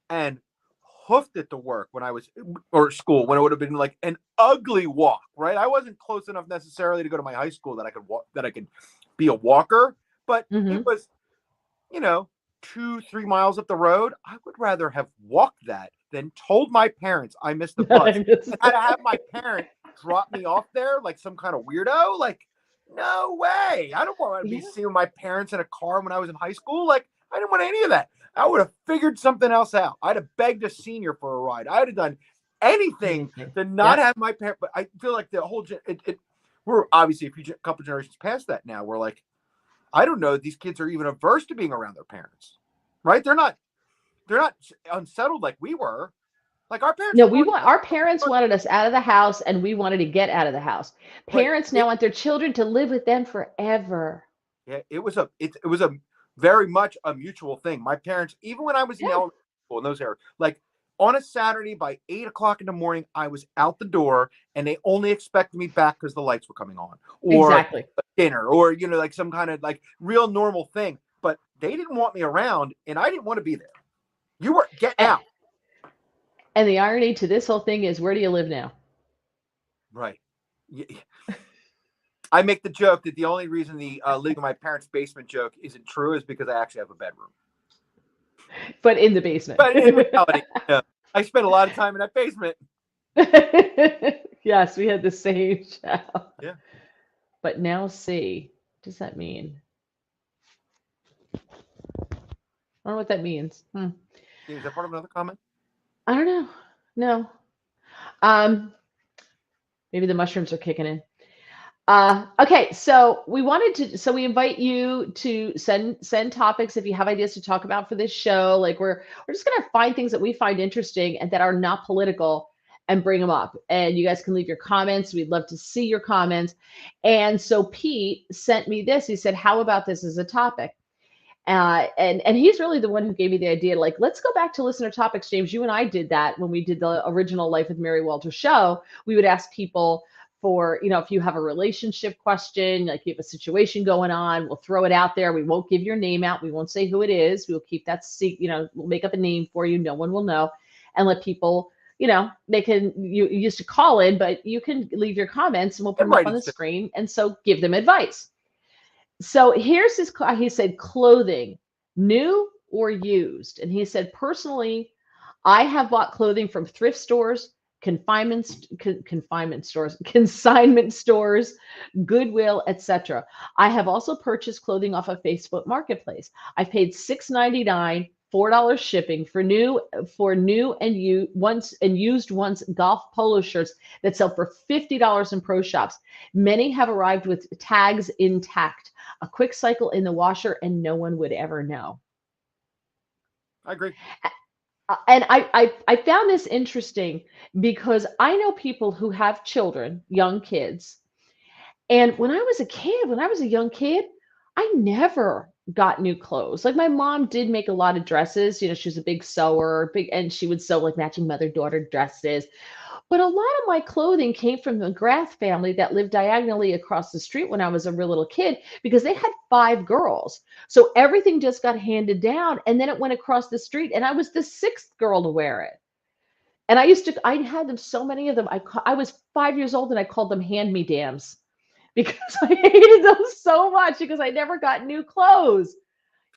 and hoofed it to work when I was or school when it would have been like an ugly walk, right? I wasn't close enough necessarily to go to my high school that I could walk, that I could be a walker, but
Mhm.
it was, 2-3 miles up the road. I would rather have walked that than told my parents I missed the bus.
I miss
And had to have my parent drop me off there like some kind of weirdo. Like, no way. I don't want to be
Yeah.
seeing my parents in a car when I was in high school. Like, I didn't want any of that. I would have figured something else out. I'd have begged a senior for a ride. I'd have done anything to not have my parent. But I feel like the whole we're obviously a couple generations past that now. We're like, I don't know. These kids are even averse to being around their parents, right? They're not unsettled like we were. Like our parents.
No, our parents wanted us out of the house and we wanted to get out of the house.
Right.
Parents now want their children to live with them forever.
Yeah, it was a very much a mutual thing. My parents, even when I was in
Yeah.
elementary school in those areas, like on a Saturday by 8 o'clock in the morning, I was out the door and they only expected me back because the lights were coming on or
Exactly.
dinner or, like some kind of like real normal thing. But they didn't want me around and I didn't want to be there. You were get
And,
out.
and the irony to this whole thing is, where do you live now?
Right. I make the joke that the only reason the living in my parents' basement joke isn't true is because I actually have a bedroom.
But in the basement.
But in reality, I spent a lot of time in that basement.
Yes, we had the same show.
Yeah.
But now see, what does that mean? I don't know what that means.
Is that part of another comment?
I don't know. No. Um, maybe the mushrooms are kicking in. Okay, so we invite you to send topics if you have ideas to talk about for this show. Like we're just gonna find things that we find interesting and that are not political and bring them up. And you guys can leave your comments. We'd love to see your comments. And so Pete sent me this. He said, "How about this as a topic?" And he's really the one who gave me the idea. Like, let's go back to listener topics, James. You and I did that when we did the original Life with Mary Walter show. We would ask people for, if you have a relationship question, like you have a situation going on, we'll throw it out there. We won't give your name out. We won't say who it is. We'll keep that secret, we'll make up a name for you. No one will know, and let people, they can, you used to call in, but you can leave your comments and we'll put them up on the screen. And so give them advice. So here's he said, clothing, new or used. And he said, personally, I have bought clothing from thrift stores, consignment stores, Goodwill, etc. I have also purchased clothing off of Facebook Marketplace. I paid $6.99, $4 shipping for new and used once golf polo shirts that sell for $50 in pro shops. Many have arrived with tags intact. A quick cycle in the washer and no one would ever know.
I agree.
And I found this interesting because I know people who have children, young kids. And when I was a young kid, I never got new clothes. Like my mom did make a lot of dresses. She was a big sewer, and she would sew like matching mother-daughter dresses. But a lot of my clothing came from the Grath family that lived diagonally across the street when I was a real little kid, because they had 5 girls. So everything just got handed down, and then it went across the street, and I was the 6th girl to wear it. And I had them, so many of them. I was 5 years old and I called them hand-me-dams because I hated them so much because I never got new clothes.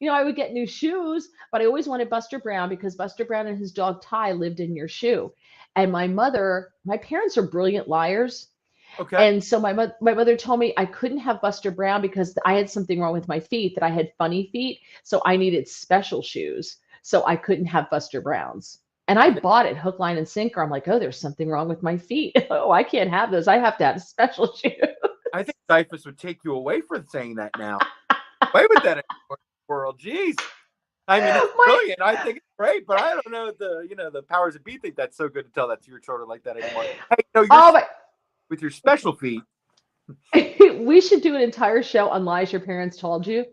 I would get new shoes, but I always wanted Buster Brown because Buster Brown and his dog Ty lived in your shoe. And my parents are brilliant liars.
Okay.
And so my mother told me I couldn't have Buster Brown because I had something wrong with my feet, that I had funny feet. So I needed special shoes. So I couldn't have Buster Browns. And I bought it hook, line, and sinker. I'm like, oh, there's something wrong with my feet. Oh, I can't have those. I have to have special shoes.
I think Cyphus would take you away for saying that now. Why would that in the world? Jeez. I mean, it's brilliant. I think it's great, but I don't know the powers that be think that's so good to tell that to your children like that anymore. Hey, with your special feet.
We should do an entire show on lies your parents told you.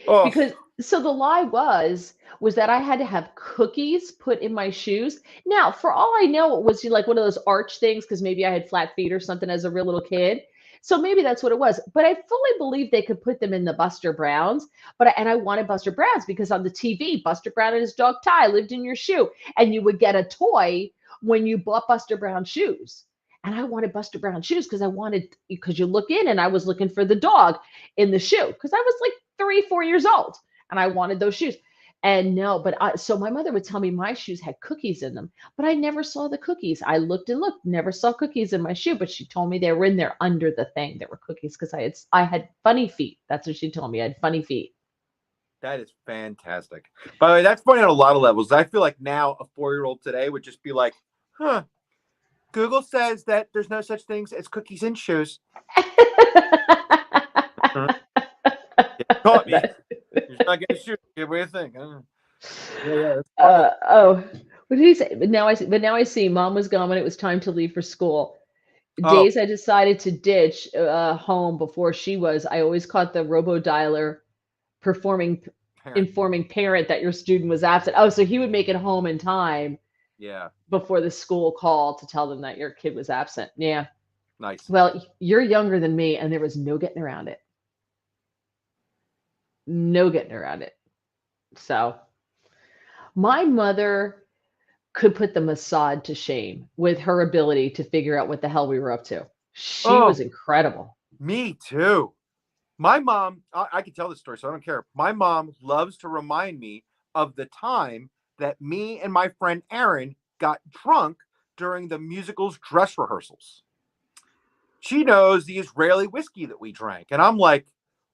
Oh.
Because so the lie was that I had to have cookies put in my shoes. Now, for all I know, it was like one of those arch things because maybe I had flat feet or something as a real little kid. So maybe that's what it was. But I fully believed they could put them in the Buster Browns. And I wanted Buster Browns because on the TV, Buster Brown and his dog Ty lived in your shoe. And you would get a toy when you bought Buster Brown shoes. And I wanted Buster Brown shoes because you look in and I was looking for the dog in the shoe because I was like 3-4 years old and I wanted those shoes. And no, so my mother would tell me my shoes had cookies in them, but I never saw the cookies. I looked and looked, never saw cookies in my shoe, but she told me they were in there under the thing. There were cookies because I had funny feet. That's what she told me. I had funny feet.
That is fantastic. By the way, that's funny on a lot of levels. I feel like now a 4-year-old today would just be like, huh, Google says that there's no such things as cookies in shoes. Caught me. You're not getting shoes. What do you think?
What did he say? But now I see Mom was gone when it was time to leave for school. Days I decided to ditch home before she was. I always caught the robo-dialer informing parent that your student was absent. Oh, so he would make it home in time.
Yeah.
Before the school call to tell them that your kid was absent. Yeah.
Nice.
Well, you're younger than me, and there was no getting around it. No getting around it. So my mother could put the Mossad to shame with her ability to figure out what the hell we were up to. She was incredible.
Me too. My mom, I could tell this story, so I don't care. My mom loves to remind me of the time that me and my friend Aaron got drunk during the musical's dress rehearsals. She knows the Israeli whiskey that we drank. And I'm like,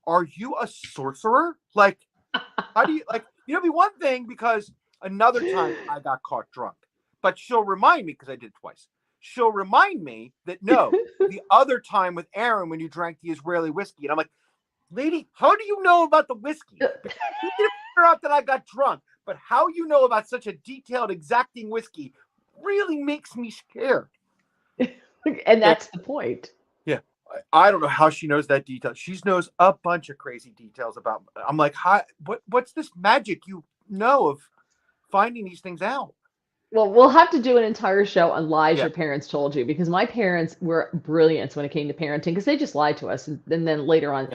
are you a sorcerer? Like, how do you, like, it'd be one thing because another time I got caught drunk. But she'll remind me, because I did it twice. She'll remind me that, no, the other time with Aaron when you drank the Israeli whiskey. And I'm like, lady, how do you know about the whiskey? You didn't figure out that I got drunk. But how you know about such a detailed, exacting whiskey really makes me scared.
And that's the point.
Yeah. I don't know how she knows that detail. She knows a bunch of crazy details about. I'm like, what's this magic you know of finding these things out?
Well, we'll have to do an entire show on lies your parents told you, because my parents were brilliant when it came to parenting, because they just lied to us. And then later on,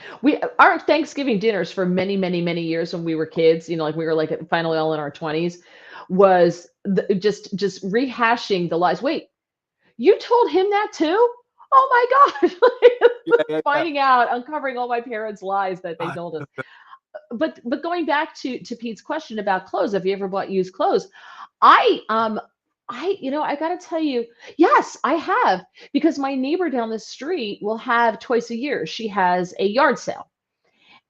our Thanksgiving dinners for many, many, many years when we were kids, like we were like finally all in our 20s, was just rehashing the lies. Wait, you told him that too? Oh my gosh. Finding out, uncovering all my parents' lies that they told us. But going back to Pete's question about clothes, have you ever bought used clothes? I got to tell you, yes, I have, because my neighbor down the street will have twice a year. She has a yard sale,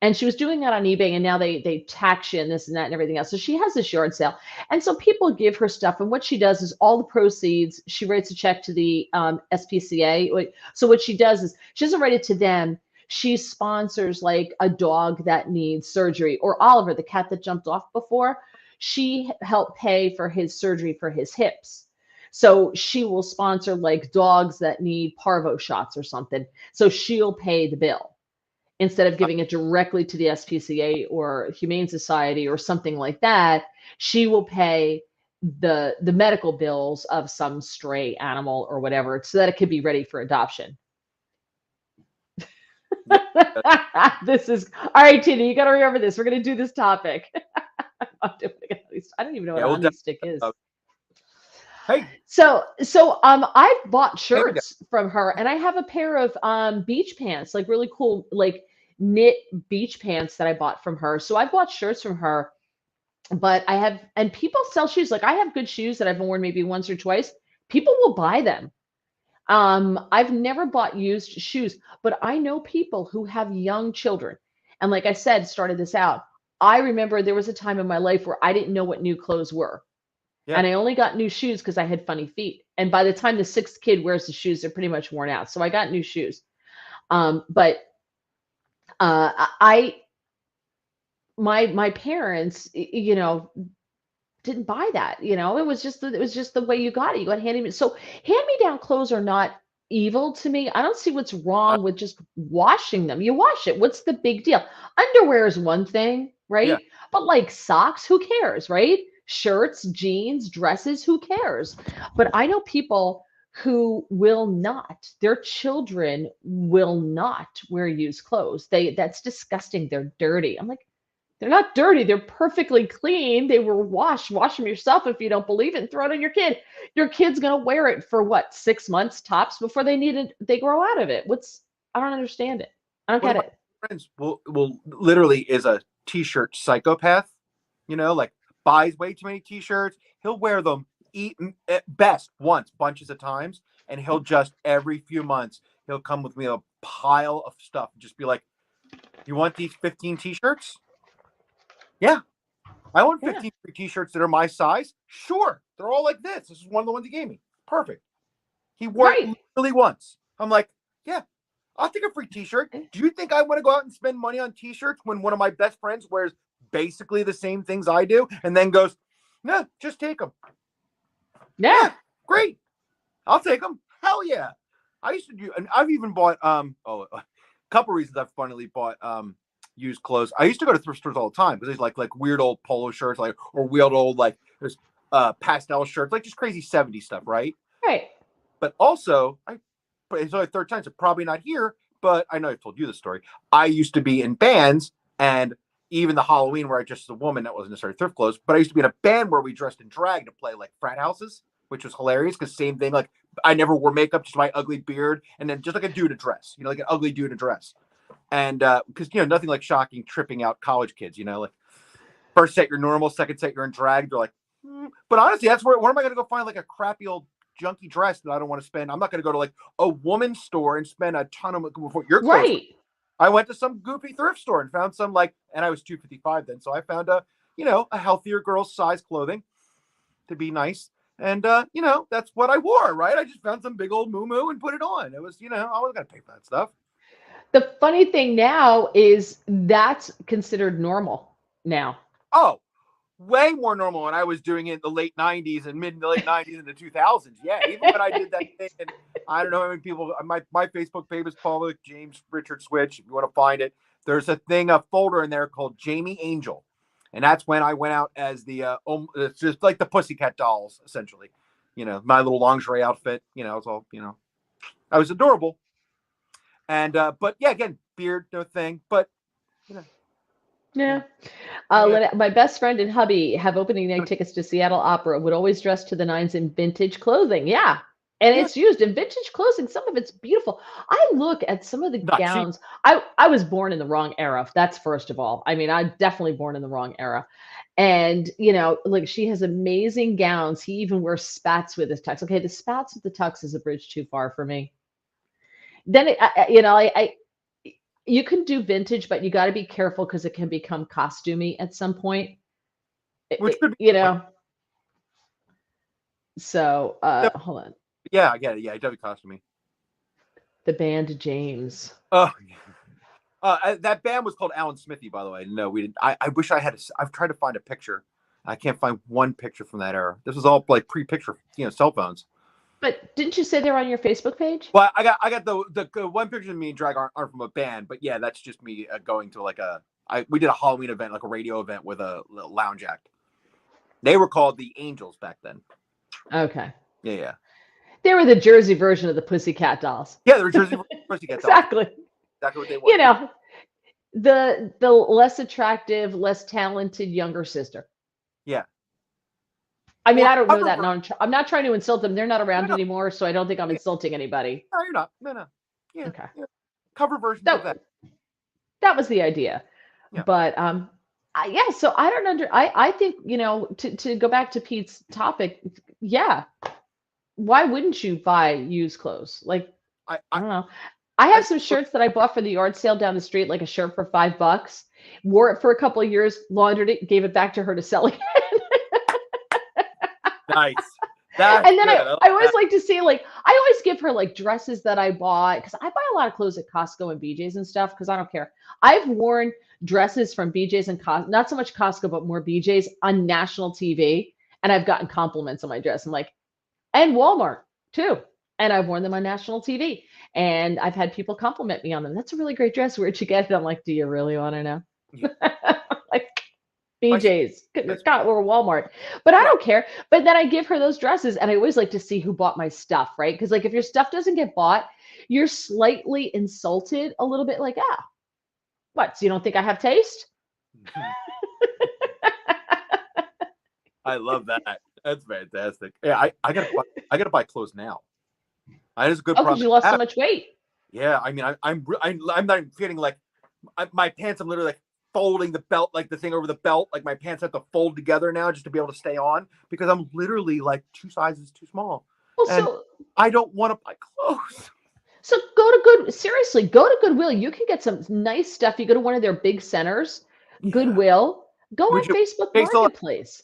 and she was doing that on eBay, and now they tax you and this and that and everything else. So she has this yard sale, and so people give her stuff, and what she does is all the proceeds, she writes a check to the SPCA. So what she does is she doesn't write it to them. She sponsors like a dog that needs surgery, or Oliver, the cat that jumped off before. She helped pay for his surgery for his hips. So she will sponsor like dogs that need parvo shots or something. So she'll pay the bill instead of giving it directly to the SPCA or Humane Society or something like that. She will pay the medical bills of some stray animal or whatever, so that it could be ready for adoption. This is all right, Tina. You got to remember this. We're going to do this topic. I don't even know what a honey stick is.
Hey,
So I've bought
hand me down.
shirts from her, and I have a pair of beach pants, like really cool, like knit beach pants that I bought from her. So I've bought shirts from her, but I have, and people sell shoes. Like I have good shoes that I've worn maybe once or twice. People will buy them. I've never bought used shoes, but I know people who have young children. And like I said, started this out. I remember there was a time in my life where I didn't know what new clothes were.
Yeah.
And I only got new shoes because I had funny feet. And by the time the sixth kid wears the shoes, they're pretty much worn out. So I got new shoes. But I my parents, didn't buy that. It was just the way you got it. You got hand me. So hand me down clothes are not evil to me. I don't see what's
I,
wrong with just washing them. You wash it. What's the big deal? Underwear is one thing,
yeah.
right? But like socks, who cares, right? Shirts, jeans, dresses, who cares? But I know people who will not, their children will not wear used clothes. That's disgusting. They're dirty. I'm like, they're not dirty. They're perfectly clean. They were washed. Wash them yourself if you don't believe it and throw it on your kid. Your kid's gonna wear it for what, 6 months tops before they grow out of it. I don't understand it. I don't
One of
get
my
it.
friends will literally is a t-shirt psychopath. Like buys way too many t-shirts. He'll wear them at best once, bunches of times, and he'll just every few months he'll come with me a pile of stuff and just be like, "You want these 15 t-shirts? Yeah, I want
Yeah.
15 free t-shirts that are my size. Sure, they're all like this. This is one of the ones he gave me. Perfect." He wore it
Right.
literally once. I'm like, yeah, I'll take a free t-shirt. Do you think I want to go out and spend money on t-shirts when one of my best friends wears basically the same things I do and then goes, "No, just take them."
Yeah.
Yeah, great. I'll take them. Hell yeah. I used to do, and I've even bought, a couple reasons I've finally bought, used clothes. I used to go to thrift stores all the time because there's like weird old polo shirts, like, or weird old, like, there's, pastel shirts, like just crazy 70s stuff, right?
Right.
But also, but it's only the third time, so probably not here, but I know I've told you the story. I used to be in bands, and even the Halloween where I dressed as a woman, that wasn't necessarily thrift clothes, but I used to be in a band where we dressed in drag to play like frat houses, which was hilarious because same thing, like I never wore makeup, just my ugly beard, and then just like a dude in a dress, like an ugly dude in a dress. And because nothing like shocking tripping out college kids, like first set you're normal, second set you're in drag. They're like, But honestly, that's where am I going to go find like a crappy old junky dress that I don't want to spend? I'm not going to go to like a woman's store and spend a ton of before your clothes.
Right.
I went to some goofy thrift store and found some and I was 255 then, so I found a healthier girl's size clothing to be nice. And that's what I wore, right? I just found some big old moo and put it on. It was, I wasn't gonna pay for that stuff.
The funny thing now is that's considered normal now.
Oh, way more normal when I was doing it in the late 90s and mid to late 90s and the 2000s. Yeah, even when I did that thing, and I don't know how many people, my Facebook page is public, James Richard Switch, if you want to find it. There's a folder in there called Jamie Angel. And that's when I went out as it's just like the Pussycat Dolls, essentially. My little lingerie outfit, it was all, I was adorable. And, but yeah, again, beard, no thing, but,
Yeah.
Yeah.
My best friend and hubby have opening night tickets to Seattle Opera, would always dress to the nines in vintage clothing. Yeah. And
Yeah.
it's used in vintage clothing. Some of it's beautiful. I look at some of the
Not cheap.
gowns. I was born in the wrong era. That's first of all. I mean, I'm definitely born in the wrong era. And, like she has amazing gowns. He even wears spats with his tux. Okay, the spats with the tux is a bridge too far for me. Then, you can do vintage, but you got to be careful because it can become costumey at some point.
Which could be,
So, hold on.
yeah, I get it. Yeah, it doesn't cost me.
The band James.
Oh, that band was called Alan Smithy, by the way. No, we didn't. I wish I had. I've tried to find a picture. I can't find one picture from that era. This was all like pre-picture, cell phones.
But didn't you say they're on your Facebook page?
Well, I got the one picture of me and drag aren't from a band, but yeah, that's just me going to like we did a Halloween event, like a radio event with a lounge act. They were called the Angels back then.
Okay.
Yeah.
They were the Jersey version of the Pussycat Dolls.
Yeah, they were Jersey Pussycat Dolls.
Exactly.
Exactly what they were.
The less attractive, less talented younger sister.
Yeah.
I mean,
Well,
I don't know
cover
that.
ver-
No, I'm not trying to insult them. They're not around
no,
anymore, so I don't think I'm
yeah,
insulting anybody.
no, you're not. No, no. Yeah,
Okay.
yeah. Cover versions of
That
that.
that was the idea.
Yeah.
But yeah, so I don't I think, to go back to Pete's topic, yeah, why wouldn't you buy used clothes? Like,
I,
I
I,
don't know. I
I
have some shirts that I bought for the yard sale down the street, like a shirt for $5. Wore it for a couple of years, laundered it, gave it back to her to sell again.
nice. That's
And then
good.
I,
like
I always
that.
like to see, like, I always give her like dresses that I bought because I buy a lot of clothes at Costco and BJ's and stuff because I don't care. I've worn dresses from BJ's and Costco, not so much Costco, but more BJ's on national TV. And I've gotten compliments on my dress. I'm like, and Walmart too. And I've worn them on national TV. And I've had people compliment me on them. That's a really great dress. Where'd you get it? I'm like, do you really want to know?
Yeah.
Like,
My
BJ's,
That's
or Walmart, but I
right.
don't care. But then I give her those dresses, and I always like to see who bought my stuff, right? Because like if your stuff doesn't get bought, you're slightly insulted a little bit. Like, what? So you don't think I have taste?
I love that. That's fantastic. Yeah, I gotta buy clothes now. That is a good
Oh, because
problem
you
to
lost so
have.
much weight.
Yeah, I mean, I'm not even feeling like my pants. I'm literally like folding the belt, like the thing over the belt. Like my pants have to fold together now just to be able to stay on because I'm literally like 2 sizes too small,
Well,
and I don't want to buy clothes.
so seriously, go to Goodwill. You can get some nice stuff. You go to one of their big centers,
Yeah,
Goodwill. Go on
would you
Facebook
pay so
Marketplace.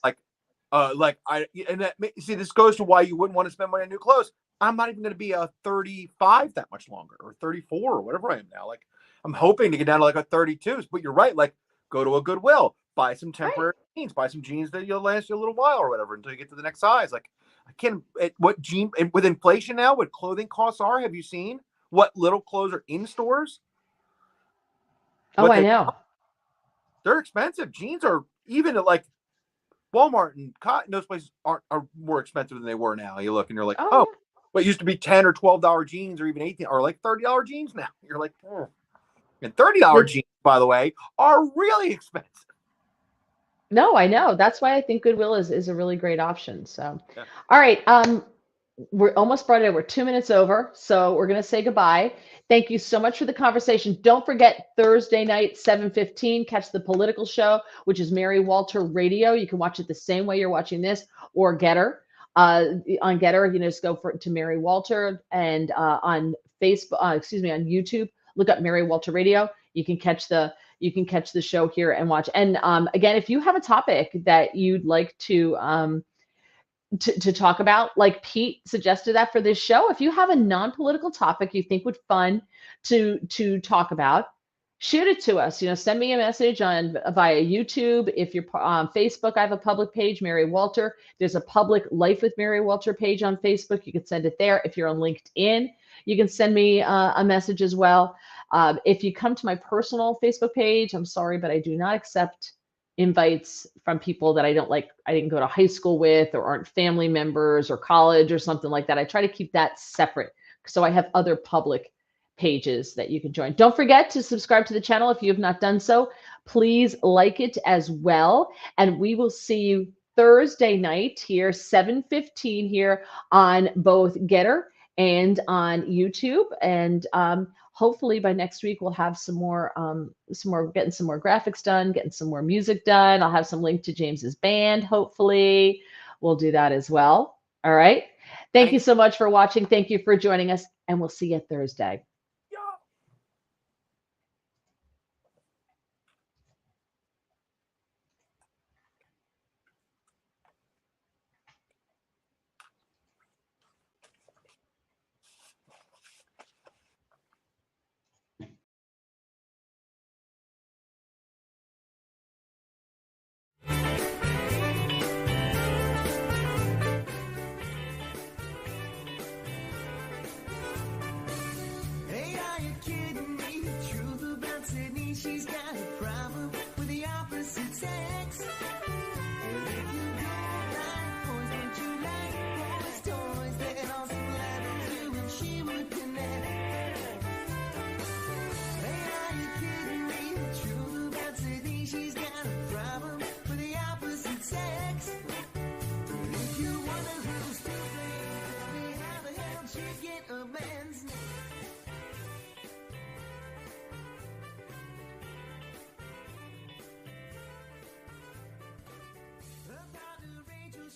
like I and that see this goes to why you wouldn't want to spend money on new clothes. I'm not even going to be a 35 that much longer or 34 or whatever I am now. Like I'm hoping to get down to like a 32. But you're right. Like go to a Goodwill, buy some
Right.
temporary jeans, buy some jeans that you'll last you a little while or whatever until you get to the next size. Like I can't. What jean and with inflation now, what clothing costs are? Have you seen what little clothes are in stores?
Oh,
What
I
they
know.
they're expensive. Jeans are even at like Walmart and Cotton. Those places are more expensive than they were now. You look and you're like,
Oh,
oh. What used to be $10 or $12 jeans or even 18 or like $30 jeans now. You're like, oh. And $30
yeah.
jeans, by the way, are really expensive.
No, I know. That's why I think Goodwill is a really great option. So,
Yeah.
all right. We're almost brought it. We're 2 minutes over, so we're gonna say goodbye. Thank you so much for the conversation. Don't forget Thursday night, 7:15, catch the political show, which is Mary Walter Radio. You can watch it the same way you're watching this, or Getter. On Getter, just go to Mary Walter, and on Facebook, on YouTube, look up Mary Walter Radio. You can catch the show here and watch. And again, if you have a topic that you'd like to talk about, like Pete suggested that for this show, if you have a non-political topic you think would fun to talk about, shoot it to us. Send me a message via YouTube. If you're on Facebook, I have a public page, Mary Walter. There's a public Life with Mary Walter page on Facebook. You can send it there. If you're on LinkedIn, you can send me a message as well. If you come to my personal Facebook page, I'm sorry, but I do not accept invites from people that I didn't go to high school with, or aren't family members or college or something like that. I try to keep that separate. So I have other public pages that you can join. Don't forget to subscribe to the channel if you have not done so. Please like it as well. And we will see you Thursday night here, 7:15 here on both Getter and on YouTube. And hopefully by next week we'll have getting some more graphics done, getting some more music done. I'll have some link to James's band. Hopefully we'll do that as well. All right. Thank you so much for watching. Thank you for joining us, and we'll see you Thursday.
get a man.